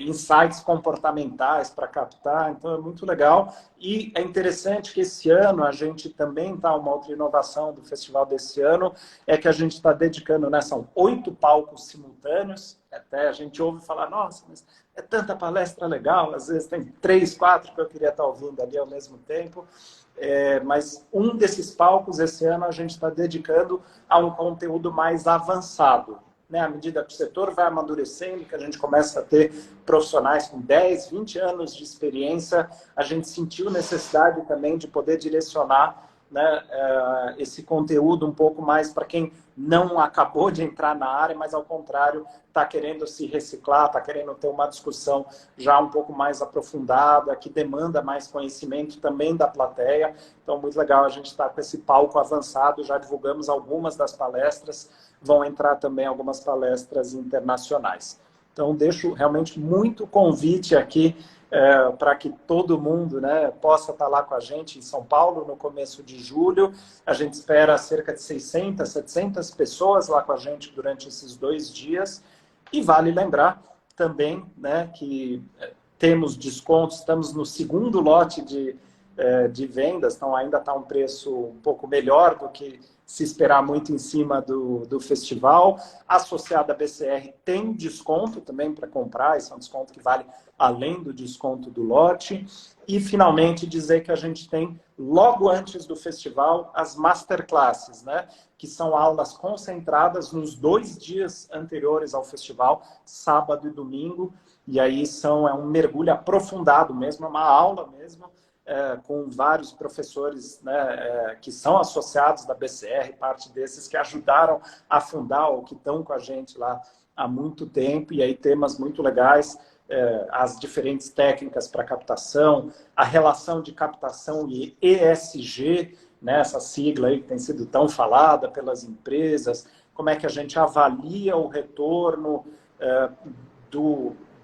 insights comportamentais para captar. Então, é muito legal. E é interessante que esse ano a gente também está, uma outra inovação do festival desse ano, é que a gente está dedicando, né, são 8 palcos simultâneos. Até a gente ouve falar, nossa, mas é tanta palestra legal, às vezes tem 3, 4 que eu queria estar ouvindo ali ao mesmo tempo. Mas um desses palcos, esse ano, a gente está dedicando a um conteúdo mais avançado, né? À medida que o setor vai amadurecendo, que a gente começa a ter profissionais com 10, 20 anos de experiência, a gente sentiu necessidade também de poder direcionar, né, esse conteúdo um pouco mais para quem não acabou de entrar na área, mas ao contrário, está querendo se reciclar, está querendo ter uma discussão já um pouco mais aprofundada, que demanda mais conhecimento também da plateia. Então, muito legal a gente estar com esse palco avançado, já divulgamos algumas das palestras, vão entrar também algumas palestras internacionais. Então, deixo realmente muito convite aqui para que todo mundo, né, possa estar lá com a gente em São Paulo no começo de julho. A gente espera cerca de 600, 700 pessoas lá com a gente durante esses 2 dias. E vale lembrar também, né, que temos descontos, estamos no segundo lote de vendas, então ainda está um preço um pouco melhor do que se esperar muito em cima do festival. A associada BCR tem desconto também para comprar, esse é um desconto que vale além do desconto do lote. E, finalmente, dizer que a gente tem, logo antes do festival, as masterclasses, né? Que são aulas concentradas nos 2 dias anteriores ao festival, sábado e domingo. E aí é um mergulho aprofundado mesmo, é uma aula mesmo, com vários professores, né, que são associados da BCR, parte desses que ajudaram a fundar ou que estão com a gente lá há muito tempo, e aí temas muito legais, as diferentes técnicas para captação, a relação de captação e ESG, né, essa sigla aí que tem sido tão falada pelas empresas, como é que a gente avalia o retorno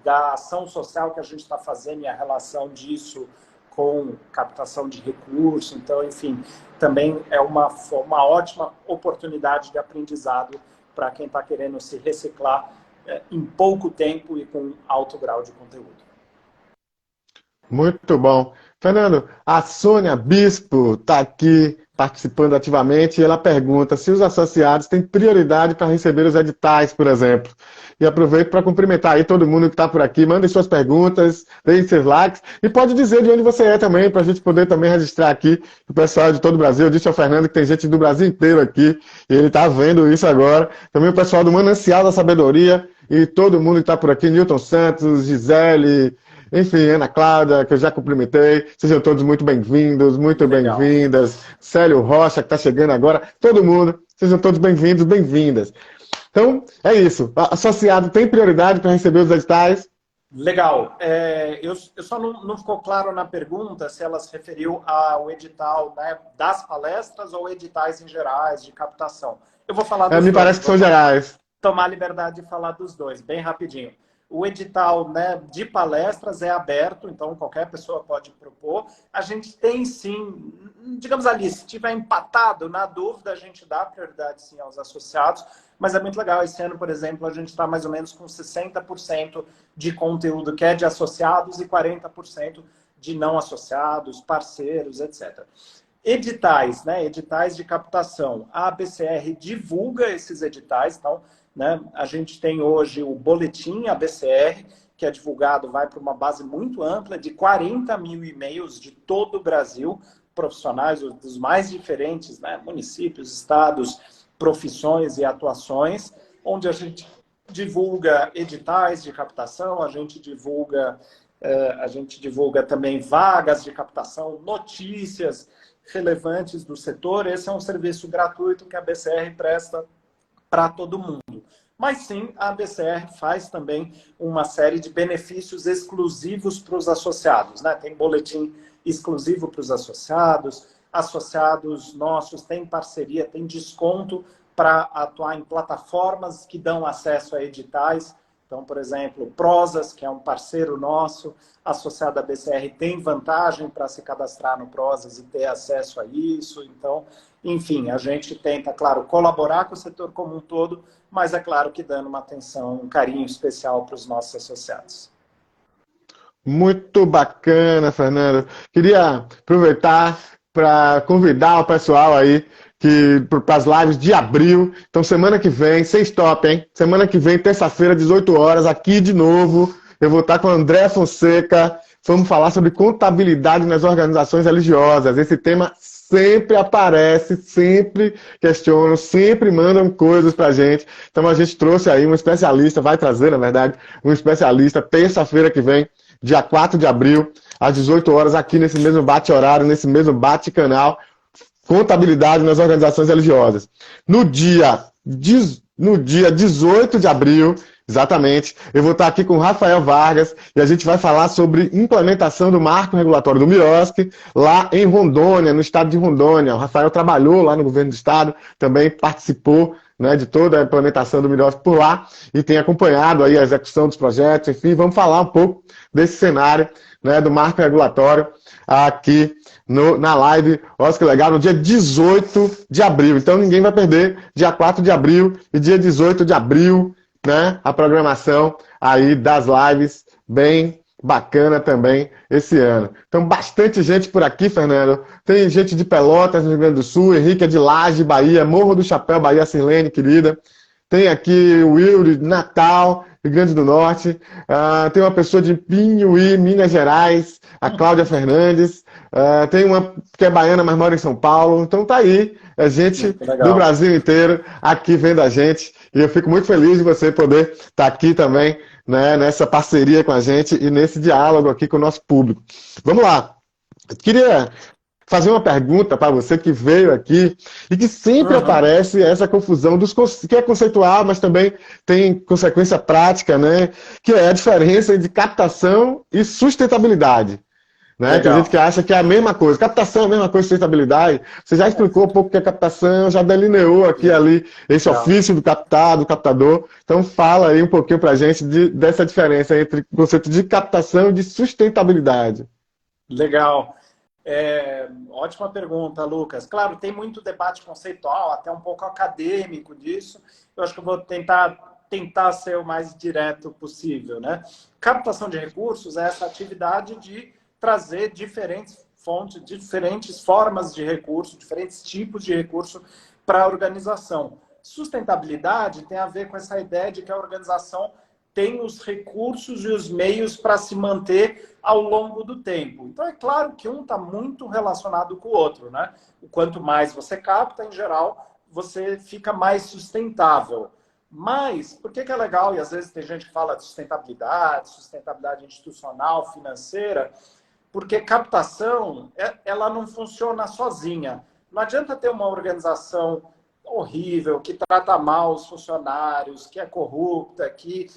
da ação social que a gente está fazendo e a relação disso com captação de recursos. Então, enfim, também é uma ótima oportunidade de aprendizado para quem está querendo se reciclar em pouco tempo e com alto grau de conteúdo. Muito bom. Fernando, a Sônia Bispo está aqui participando ativamente e ela pergunta se os associados têm prioridade para receber os editais, por exemplo. E aproveito para cumprimentar aí todo mundo que está por aqui. Mandem suas perguntas, deem seus likes e pode dizer de onde você é também, para a gente poder também registrar aqui o pessoal de todo o Brasil. Eu disse ao Fernando que tem gente do Brasil inteiro aqui e ele está vendo isso agora. Também o pessoal do Manancial da Sabedoria e todo mundo que está por aqui, Newton Santos, Gisele, enfim, Ana Cláudia, que eu já cumprimentei. Sejam todos muito bem-vindos, muito Legal. bem-vindas. Célio Rocha, que está chegando agora. Todo mundo, sejam todos bem-vindos, bem-vindas. Então, é isso. O associado tem prioridade para receber os editais? Legal. Eu só não ficou claro na pergunta se ela se referiu ao edital, né, das palestras ou editais em gerais de captação. Eu vou falar dos Me dois. parece que são gerais. Tomar a liberdade de falar dos dois, bem rapidinho. O edital, né, de palestras é aberto, então qualquer pessoa pode propor. A gente tem sim, digamos ali, se tiver empatado, na dúvida, a gente dá prioridade sim aos associados, mas é muito legal. Esse ano, por exemplo, a gente está mais ou menos com 60% de conteúdo que é de associados e 40% de não associados, parceiros, etc. Editais, né? Editais de captação. A ABCR divulga esses editais, então, né, a gente tem hoje o boletim ABCR, que é divulgado, vai para uma base muito ampla de 40 mil e-mails de todo o Brasil, profissionais dos mais diferentes, né, municípios, estados, profissões e atuações, onde a gente divulga editais de captação, a gente divulga também vagas de captação, notícias relevantes do setor. Esse é um serviço gratuito que a BCR presta para todo mundo. Mas sim, a BCR faz também uma série de benefícios exclusivos para os associados, né? Tem boletim exclusivo para os associados, associados nossos têm parceria, tem desconto para atuar em plataformas que dão acesso a editais. Então, por exemplo, Prosas, que é um parceiro nosso, associado à BCR, tem vantagem para se cadastrar no Prosas e ter acesso a isso. Então, enfim, a gente tenta, claro, colaborar com o setor como um todo, mas é claro que dando uma atenção, um carinho especial para os nossos associados. Muito bacana, Fernando. Queria aproveitar para convidar o pessoal aí para as lives de abril. Então, semana que vem, sem stop, hein? Semana que vem, terça-feira, 18 horas, aqui de novo. Eu vou estar com o André Fonseca. Vamos falar sobre contabilidade nas organizações religiosas. Esse tema sempre aparece, sempre questionam, sempre mandam coisas para a gente. Então, a gente trouxe aí um especialista, vai trazer, na verdade, um especialista, terça-feira que vem, dia 4 de abril, às 18 horas, aqui nesse mesmo bate-horário, nesse mesmo bate-canal, contabilidade nas organizações religiosas. No dia 18 de abril, exatamente, eu vou estar aqui com o Rafael Vargas e a gente vai falar sobre implementação do marco regulatório do MIOSC lá em Rondônia, no estado de Rondônia. O Rafael trabalhou lá no governo do estado, também participou, né, de toda a implementação do MIOSC por lá e tem acompanhado aí a execução dos projetos. Enfim, vamos falar um pouco desse cenário, né, do marco regulatório aqui na live Oscar Legal, no dia 18 de abril. Então ninguém vai perder dia 4 de abril e dia 18 de abril, né, a programação aí das lives, bem bacana também esse ano. Então bastante gente por aqui, Fernando. Tem gente de Pelotas, no Rio Grande do Sul, Henrique é de Laje, Bahia, Morro do Chapéu, Bahia, Silene, querida. Tem aqui o Wilde, Natal, Rio Grande do Norte. Tem uma pessoa de Pinhuí, Minas Gerais, a Cláudia Fernandes. Tem uma que é baiana, mas mora em São Paulo. Então tá aí, a gente do Brasil inteiro aqui vendo a gente. E eu fico muito feliz de você poder estar aqui também, né, nessa parceria com a gente e nesse diálogo aqui com o nosso público. Vamos lá. Eu queria fazer uma pergunta para você que veio aqui e que sempre aparece essa confusão que é conceitual, mas também tem consequência prática, né? Que é a diferença entre captação e sustentabilidade. Né? Tem gente que acha que é a mesma coisa. Captação é a mesma coisa que sustentabilidade. Você já explicou um pouco o que é captação, já delineou aqui ali esse ofício do captado, do captador. Então fala aí um pouquinho para a gente dessa diferença entre o conceito de captação e de sustentabilidade. Legal. Ótima pergunta, Lucas. Claro, tem muito debate conceitual, até um pouco acadêmico disso. Eu acho que eu vou tentar ser o mais direto possível, né? Captação de recursos é essa atividade de trazer diferentes fontes, diferentes formas de recurso, diferentes tipos de recurso para a organização. Sustentabilidade tem a ver com essa ideia de que a organização tem os recursos e os meios para se manter ao longo do tempo. Então, é claro que um está muito relacionado com o outro, né? Quanto mais você capta, em geral, você fica mais sustentável. Mas, por que é legal? E às vezes tem gente que fala de sustentabilidade institucional, financeira, porque captação, ela não funciona sozinha. Não adianta ter uma organização horrível, que trata mal os funcionários, que é corrupta, que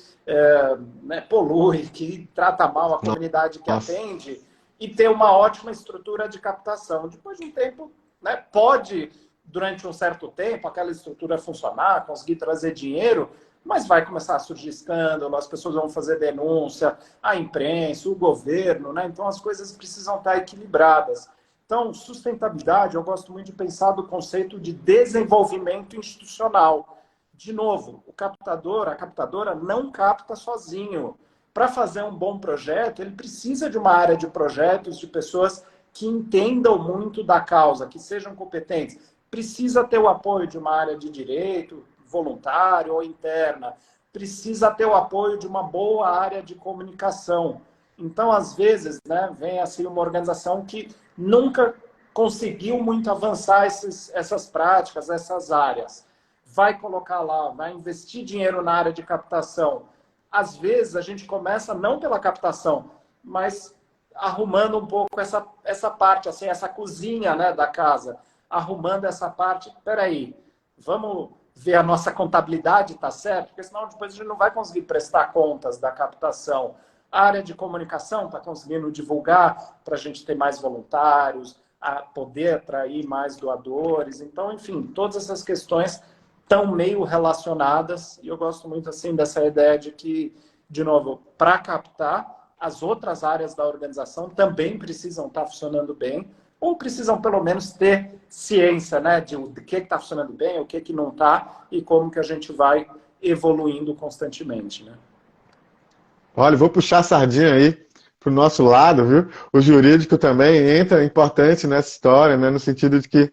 polui, que trata mal a comunidade que atende, e ter uma ótima estrutura de captação. Depois de um tempo, né, pode, durante um certo tempo, aquela estrutura funcionar, conseguir trazer dinheiro, mas vai começar a surgir escândalo, as pessoas vão fazer denúncia, a imprensa, o governo, né? Então as coisas precisam estar equilibradas. Então, sustentabilidade, eu gosto muito de pensar do conceito de desenvolvimento institucional. De novo, o captador, a captadora não capta sozinho. Para fazer um bom projeto, ele precisa de uma área de projetos, de pessoas que entendam muito da causa, que sejam competentes. Precisa ter o apoio de uma área de direito, voluntário ou interna. Precisa ter o apoio de uma boa área de comunicação. Então, às vezes, né, vem assim uma organização que nunca conseguiu muito avançar essas práticas, essas áreas. Vai colocar lá, vai investir dinheiro na área de captação. Às vezes, a gente começa não pela captação, mas arrumando um pouco essa parte, assim, essa cozinha, né, da casa. Arrumando essa parte, peraí, vamos ver a nossa contabilidade, tá certo? Porque senão depois a gente não vai conseguir prestar contas da captação. A área de comunicação está conseguindo divulgar para a gente ter mais voluntários, a poder atrair mais doadores. Então, enfim, todas essas questões estão meio relacionadas e eu gosto muito assim dessa ideia de que, de novo, para captar, as outras áreas da organização também precisam estar funcionando bem ou precisam pelo menos ter ciência, né, de o que está funcionando bem, o que não está e como que a gente vai evoluindo constantemente, né? Olha, vou puxar a sardinha aí para o nosso lado, viu? O jurídico também entra importante nessa história, né? No sentido de que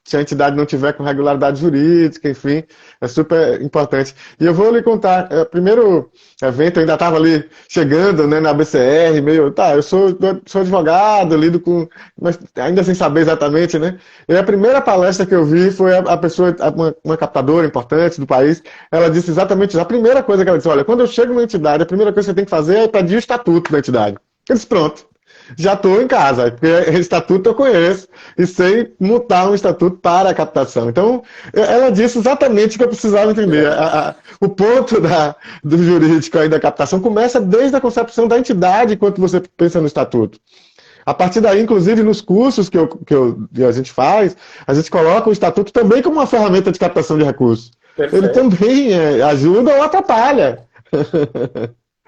se a entidade não tiver com regularidade jurídica, enfim, é super importante. E eu vou lhe contar, primeiro evento, eu ainda estava ali chegando, né, na BCR, meio, eu sou advogado, lido com, mas ainda sem saber exatamente, né? E a primeira palestra que eu vi foi a pessoa, uma captadora importante do país, ela disse exatamente isso. A primeira coisa que ela disse, olha, quando eu chego numa entidade, a primeira coisa que você tem que fazer é pedir o estatuto da entidade. Eu disse, pronto. Já estou em casa, porque estatuto eu conheço e sei mutar um estatuto para a captação. Então, ela disse exatamente o que eu precisava entender. O ponto do jurídico aí da captação começa desde a concepção da entidade enquanto você pensa no estatuto. A partir daí, inclusive, nos cursos que a gente faz, a gente coloca o estatuto também como uma ferramenta de captação de recursos. Perfeito. Ele também ajuda ou atrapalha.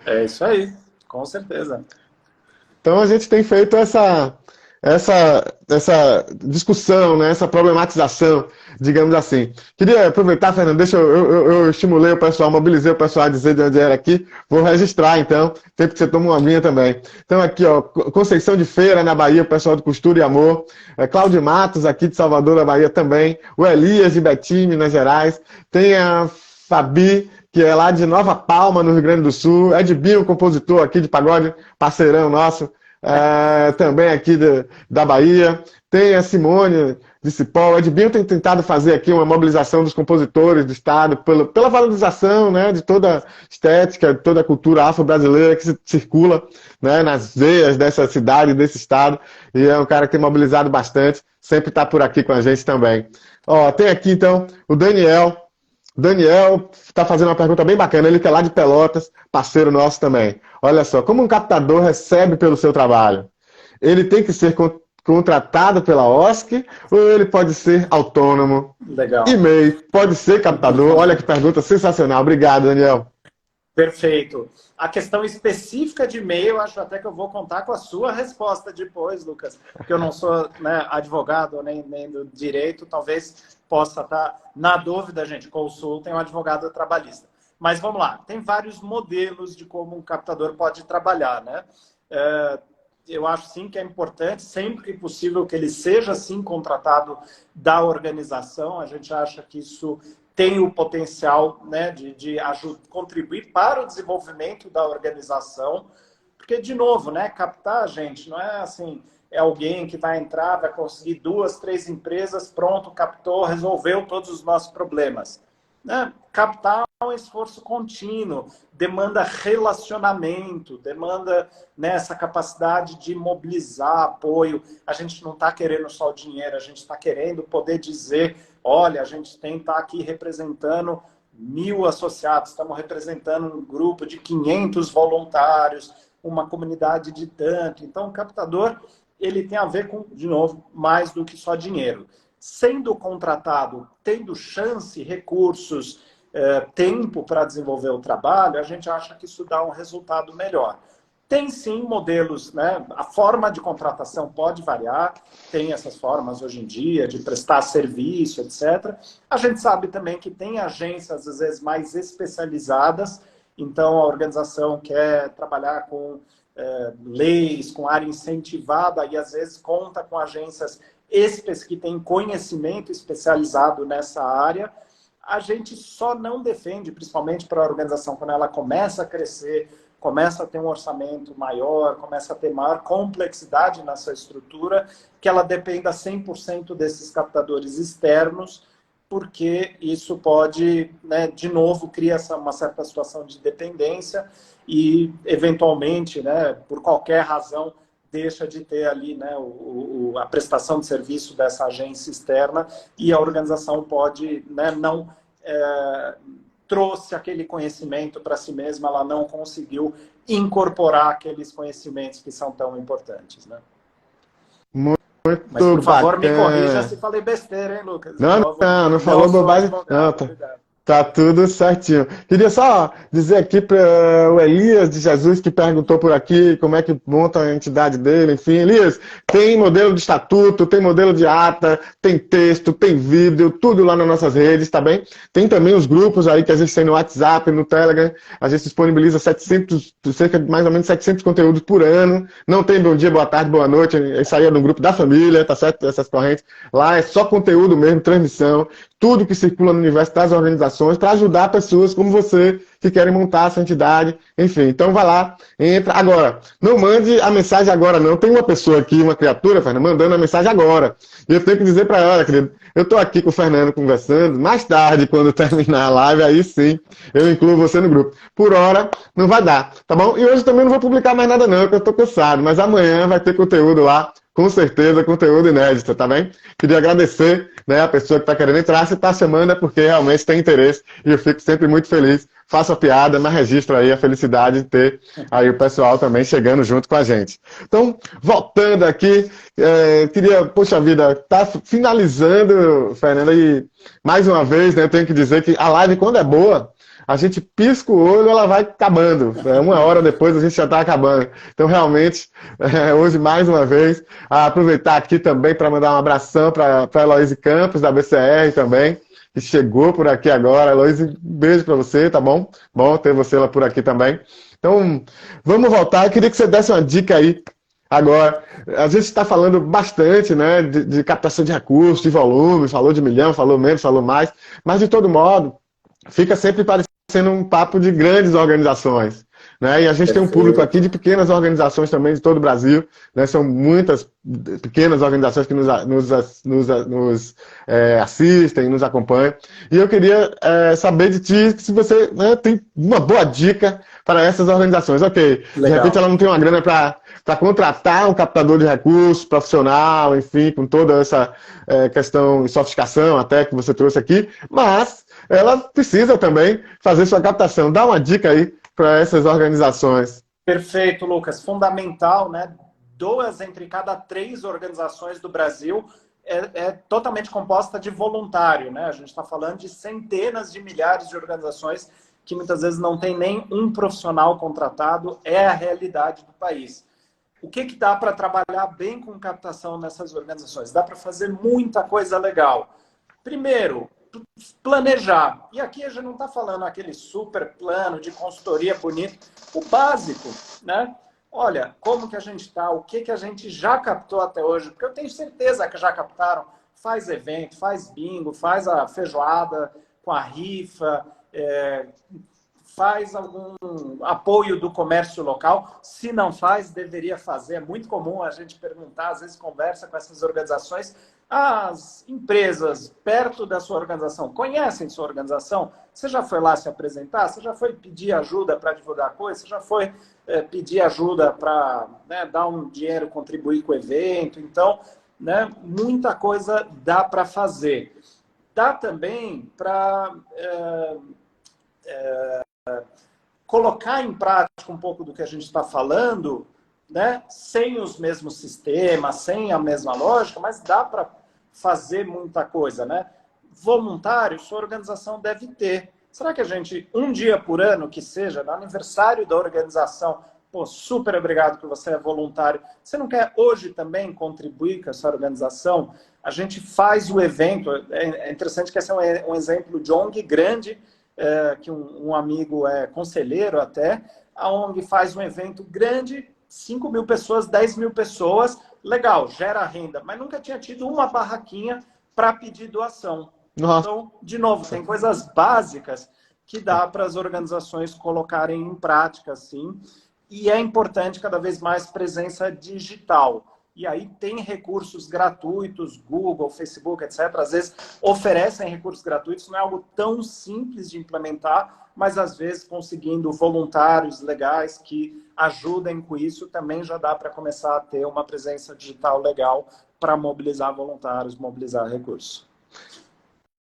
É isso aí, com certeza. Então a gente tem feito essa discussão, né, essa problematização, digamos assim. Queria aproveitar, Fernando, eu estimulei o pessoal, mobilizei o pessoal a dizer de onde era aqui, vou registrar então, sempre que você toma uma aguinha também. Então aqui, ó, Conceição de Feira, na Bahia, o pessoal do Costura e Amor, Cláudio Matos, aqui de Salvador, da Bahia também, o Elias de Betim, Minas Gerais, tem a Fabi, que é lá de Nova Palma, no Rio Grande do Sul, Edbinho, compositor aqui de pagode, parceirão nosso, também aqui da Bahia, tem a Simone de Cipó. O Edbinho tem tentado fazer aqui uma mobilização dos compositores do Estado pela valorização, né, de toda a estética, de toda a cultura afro-brasileira que circula, né, nas veias dessa cidade, desse Estado, e é um cara que tem mobilizado bastante, sempre está por aqui com a gente também. Ó, tem aqui então o Daniel está fazendo uma pergunta bem bacana, ele que é lá de Pelotas, parceiro nosso também. Olha só, como um captador recebe pelo seu trabalho? Ele tem que ser contratado pela OSC ou ele pode ser autônomo? Legal. E-mail, pode ser captador? Olha que pergunta sensacional. Obrigado, Daniel. Perfeito. A questão específica de e-mail, acho até que eu vou contar com a sua resposta depois, Lucas, porque eu não sou, né, advogado nem do direito, talvez possa estar na dúvida, gente, consultem um advogado trabalhista. Mas vamos lá, tem vários modelos de como um captador pode trabalhar, né? eu acho sim que é importante, sempre que possível, que ele seja sim contratado da organização. A gente acha que isso tem o potencial, né, de contribuir para o desenvolvimento da organização. Porque, de novo, né, captar a gente não é assim, é alguém que vai entrar, vai conseguir 2, 3 empresas, pronto, captou, resolveu todos os nossos problemas. Né? Captar é um esforço contínuo, demanda relacionamento, demanda, né, essa capacidade de mobilizar apoio. A gente não está querendo só o dinheiro, a gente está querendo poder dizer, olha, a gente tem que estar aqui representando 1.000 associados, estamos representando um grupo de 500 voluntários, uma comunidade de tanto. Então, o captador, ele tem a ver com, de novo, mais do que só dinheiro. Sendo contratado, tendo chance, recursos, tempo para desenvolver o trabalho, a gente acha que isso dá um resultado melhor. Tem sim modelos, né? A forma de contratação pode variar, tem essas formas hoje em dia de prestar serviço, etc. A gente sabe também que tem agências, às vezes, mais especializadas, então a organização quer trabalhar com leis, com área incentivada, e às vezes conta com agências que têm conhecimento especializado nessa área. A gente só não defende, principalmente para a organização, quando ela começa a crescer, começa a ter um orçamento maior, começa a ter maior complexidade na sua estrutura, que ela dependa 100% desses captadores externos, porque isso pode, né, de novo, criar uma certa situação de dependência e, eventualmente, né, por qualquer razão, deixa de ter ali, né, a prestação de serviço dessa agência externa e a organização pode, né, não trouxe aquele conhecimento para si mesma, ela não conseguiu incorporar aqueles conhecimentos que são tão importantes. Né? Muito Mas, por favor, bacana. me corrija se falei besteira, hein, Lucas? Não falou bobagem. Não, tá tudo certinho. Queria só dizer aqui para o Elias de Jesus, que perguntou por aqui como é que monta a entidade dele, enfim. Elias, tem modelo de estatuto, tem modelo de ata, tem texto, tem vídeo, tudo lá nas nossas redes, tá bem? Tem também os grupos aí que a gente tem no WhatsApp, no Telegram, a gente disponibiliza cerca de mais ou menos 700 conteúdos por ano. Não tem bom dia, boa tarde, boa noite, isso aí é no grupo da família, tá certo? Essas correntes. Lá é só conteúdo mesmo, transmissão, tudo que circula no universo das organizações para ajudar pessoas como você que querem montar essa entidade, enfim. Então vai lá, entra. Agora, não mande a mensagem agora não. Tem uma pessoa aqui, uma criatura, Fernando, mandando a mensagem agora. E eu tenho que dizer para ela, querido, eu estou aqui com o Fernando conversando, mais tarde, quando terminar a live, aí sim, eu incluo você no grupo. Por hora, não vai dar, tá bom? E hoje também não vou publicar mais nada não, porque eu estou cansado, mas amanhã vai ter conteúdo lá, com certeza, conteúdo inédito, tá bem? Queria agradecer, né, a pessoa que está querendo entrar. Se está chamando é porque realmente tem interesse e eu fico sempre muito feliz. Faço a piada, mas registro aí a felicidade de ter aí o pessoal também chegando junto com a gente. Então, voltando aqui, queria, poxa vida, tá finalizando, Fernanda, e mais uma vez, né, eu tenho que dizer que a live, quando é boa, a gente pisca o olho, ela vai acabando. Uma hora depois a gente já está acabando. Então, realmente, hoje, mais uma vez, aproveitar aqui também para mandar um abração para a Heloíse Campos, da BCR também, que chegou por aqui agora. Heloíse, um beijo para você, tá bom? Bom ter você lá por aqui também. Então, vamos voltar. Eu queria que você desse uma dica aí. Agora, a gente está falando bastante, né, de captação de recursos, de volume, falou de milhão, falou menos, falou mais, mas de todo modo, fica sempre parecendo um papo de grandes organizações, né? E a gente tem um público aqui de pequenas organizações também de todo o Brasil, né? São muitas pequenas organizações que nos assistem, nos acompanham. E eu queria saber de ti se você, né, tem uma boa dica para essas organizações. Ok, de repente ela não tem uma grana para contratar um captador de recursos profissional, enfim, com toda essa questão de sofisticação até que você trouxe aqui, mas ela precisa também fazer sua captação. Dá uma dica aí para essas organizações. Perfeito, Lucas. Fundamental, né? 2 entre cada 3 organizações do Brasil é totalmente composta de voluntário, né? A gente está falando de centenas de milhares de organizações que muitas vezes não tem nem um profissional contratado, é a realidade do país. O que dá para trabalhar bem com captação nessas organizações? Dá para fazer muita coisa legal. Primeiro, planejar. E aqui a gente não está falando aquele super plano de consultoria bonito. O básico, né? olha, como que a gente está, o que que a gente já captou até hoje, porque eu tenho certeza que já captaram, faz evento, faz bingo, faz a feijoada com a rifa, faz algum apoio do comércio local. Se não faz, deveria fazer. É muito comum a gente perguntar, às vezes conversa com essas organizações. As empresas perto da sua organização conhecem sua organização? Você já foi lá se apresentar? Você já foi pedir ajuda para divulgar coisa? Você já foi pedir ajuda para, né, dar um dinheiro, contribuir com o evento? Então, né, muita coisa dá para fazer. Dá também para colocar em prática um pouco do que a gente está falando, né, sem os mesmos sistemas, sem a mesma lógica, mas dá para fazer muita coisa, né? Voluntário, sua organização deve ter. Será que a gente, um dia por ano, que seja, no aniversário da organização, pô, super obrigado que você é voluntário, você não quer hoje também contribuir com essa organização? A gente faz o evento, é interessante que esse é um exemplo de ONG grande, que um amigo é conselheiro até, a ONG faz um evento grande, 5.000 pessoas, 10.000 pessoas, legal, gera renda, mas nunca tinha tido uma barraquinha para pedir doação. Nossa. Então, de novo, tem coisas básicas que dá para as organizações colocarem em prática, sim, e é importante cada vez mais presença digital. E aí tem recursos gratuitos, Google, Facebook, etc. Às vezes oferecem recursos gratuitos, não é algo tão simples de implementar, mas às vezes conseguindo voluntários legais que ajudem com isso, também já dá para começar a ter uma presença digital legal para mobilizar voluntários, mobilizar recursos.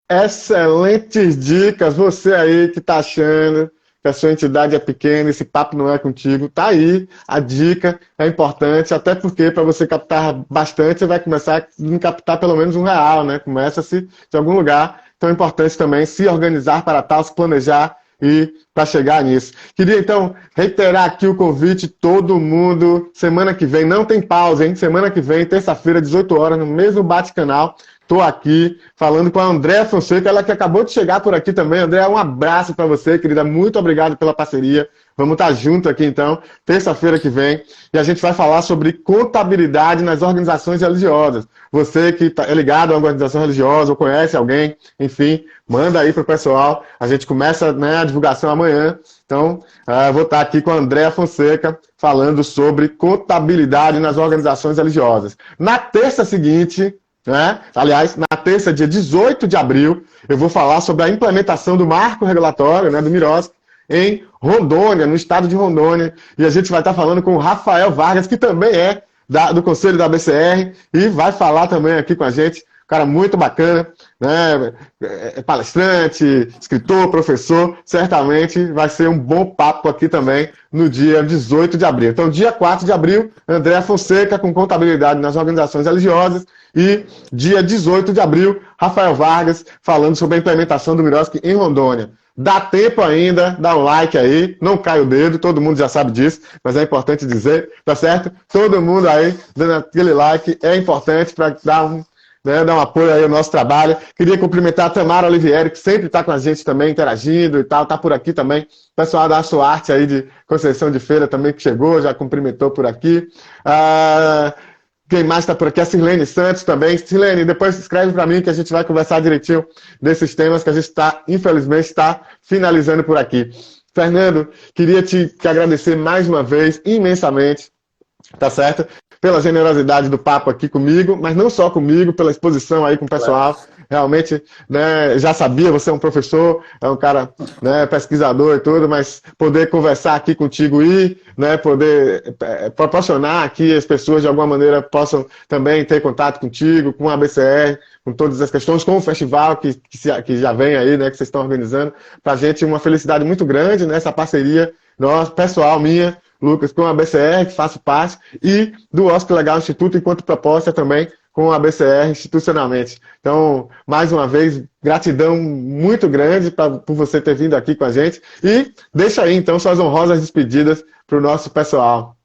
Excelentes dicas, você aí que está achando que a sua entidade é pequena, esse papo não é contigo, tá aí, a dica é importante, até porque para você captar bastante, você vai começar a captar pelo menos R$1, né? Começa-se de algum lugar, então é importante também se organizar para tal, se planejar e para chegar nisso. Queria então reiterar aqui o convite, todo mundo, semana que vem, não tem pausa, hein? Semana que vem, terça-feira, 18 horas, no mesmo Bate-Canal. Estou aqui falando com a Andréa Fonseca, ela que acabou de chegar por aqui também. Andréa, um abraço para você, querida. Muito obrigado pela parceria. Vamos estar junto aqui, então, terça-feira que vem. E a gente vai falar sobre contabilidade nas organizações religiosas. Você que é ligado a uma organização religiosa ou conhece alguém, enfim, manda aí para o pessoal. A gente começa, né, a divulgação amanhã. Então, vou estar aqui com a Andréa Fonseca falando sobre contabilidade nas organizações religiosas. Na terça seguinte... né? Aliás, na terça, dia 18 de abril, eu vou falar sobre a implementação do marco regulatório, né, do MIROSC, em Rondônia, no estado de Rondônia. E a gente vai estar falando com o Rafael Vargas, que também é do Conselho da BCR, e vai falar também aqui com a gente. Um cara muito bacana, né? É palestrante, escritor, professor. Certamente vai ser um bom papo aqui também no dia 18 de abril. Então, dia 4 de abril, Andréa Fonseca com contabilidade nas organizações religiosas. E dia 18 de abril, Rafael Vargas falando sobre a implementação do MIROSC em Rondônia. Dá tempo ainda, dá um like aí, não cai o dedo, todo mundo já sabe disso, mas é importante dizer, tá certo? Todo mundo aí dando aquele like é importante para dar um apoio aí ao nosso trabalho. Queria cumprimentar a Tamara Olivieri, que sempre está com a gente também, interagindo e tal, está por aqui também. O pessoal da sua arte aí de Conceição de Feira também que chegou, já cumprimentou por aqui. Quem mais está por aqui? A Sirlene Santos também. Sirlene, depois escreve para mim que a gente vai conversar direitinho desses temas que a gente infelizmente, está finalizando por aqui. Fernando, queria te agradecer mais uma vez, imensamente, tá certo? Pela generosidade do papo aqui comigo, mas não só comigo, pela exposição aí com o pessoal. Realmente, né, já sabia, você é um professor, é um cara, né, pesquisador e tudo, mas poder conversar aqui contigo e, né, poder proporcionar que as pessoas de alguma maneira possam também ter contato contigo, com a BCR, com todas as questões, com o festival que já vem aí, né, que vocês estão organizando. Para a gente uma felicidade muito grande, né, essa parceria nossa, pessoal, minha, Lucas, com a BCR, que faço parte, e do OSC Legal Instituto, enquanto proposta também com a BCR institucionalmente. Então, mais uma vez, gratidão muito grande por você ter vindo aqui com a gente. E deixa aí, então, suas honrosas despedidas para o nosso pessoal.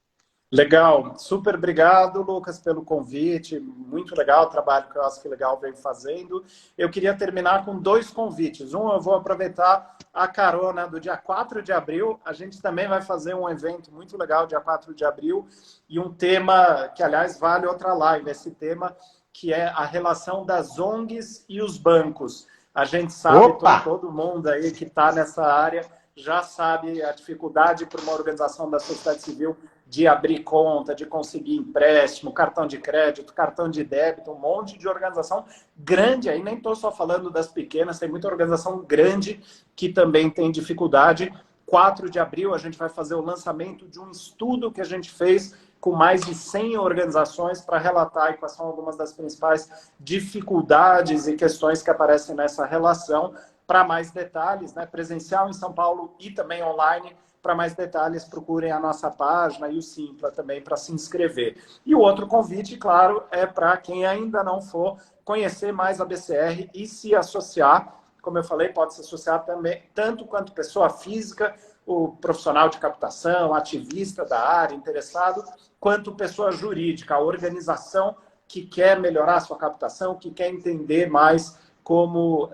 Legal, super obrigado, Lucas, pelo convite. Muito legal o trabalho que o Ask Legal vem fazendo. Eu queria terminar com dois convites. Um, eu vou aproveitar a carona do dia 4 de abril. A gente também vai fazer um evento muito legal, dia 4 de abril, e um tema que, aliás, vale outra live, esse tema que é a relação das ONGs e os bancos. A gente sabe, todo mundo aí que está nessa área já sabe a dificuldade para uma organização da sociedade civil de abrir conta, de conseguir empréstimo, cartão de crédito, cartão de débito, um monte de organização grande aí, nem estou só falando das pequenas, tem muita organização grande que também tem dificuldade. 4 de abril a gente vai fazer o lançamento de um estudo que a gente fez com mais de 100 organizações para relatar quais são algumas das principais dificuldades e questões que aparecem nessa relação. Para mais detalhes, né, presencial em São Paulo e também online, para mais detalhes, procurem a nossa página e o Simpla também para se inscrever. E o outro convite, claro, é para quem ainda não for conhecer mais a BCR e se associar. Como eu falei, pode se associar também, tanto quanto pessoa física, o profissional de captação, ativista da área, interessado, quanto pessoa jurídica, a organização que quer melhorar a sua captação, que quer entender mais como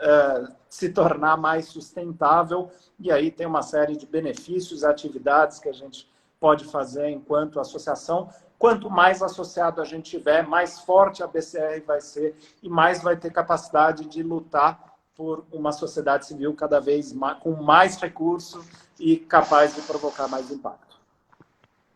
se tornar mais sustentável. E aí tem uma série de benefícios, atividades que a gente pode fazer enquanto associação. Quanto mais associado a gente tiver, mais forte a BCR vai ser e mais vai ter capacidade de lutar por uma sociedade civil cada vez mais, com mais recursos e capaz de provocar mais impacto.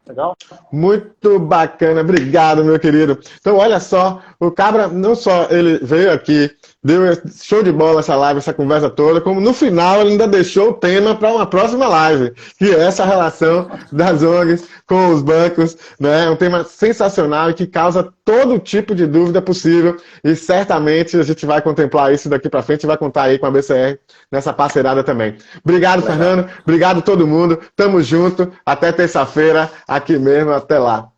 Legal? Muito bacana, obrigado, meu querido. Então, olha só, o Cabra não só ele veio aqui, deu show de bola essa live, essa conversa toda, como no final ele ainda deixou o tema para uma próxima live, que é essa relação das ONGs com os bancos, né? É um tema sensacional e que causa todo tipo de dúvida possível e certamente a gente vai contemplar isso daqui para frente e vai contar aí com a BCR nessa parceirada também. Obrigado, Fernando. Obrigado a todo mundo. Tamo junto. Até terça-feira aqui mesmo. Até lá.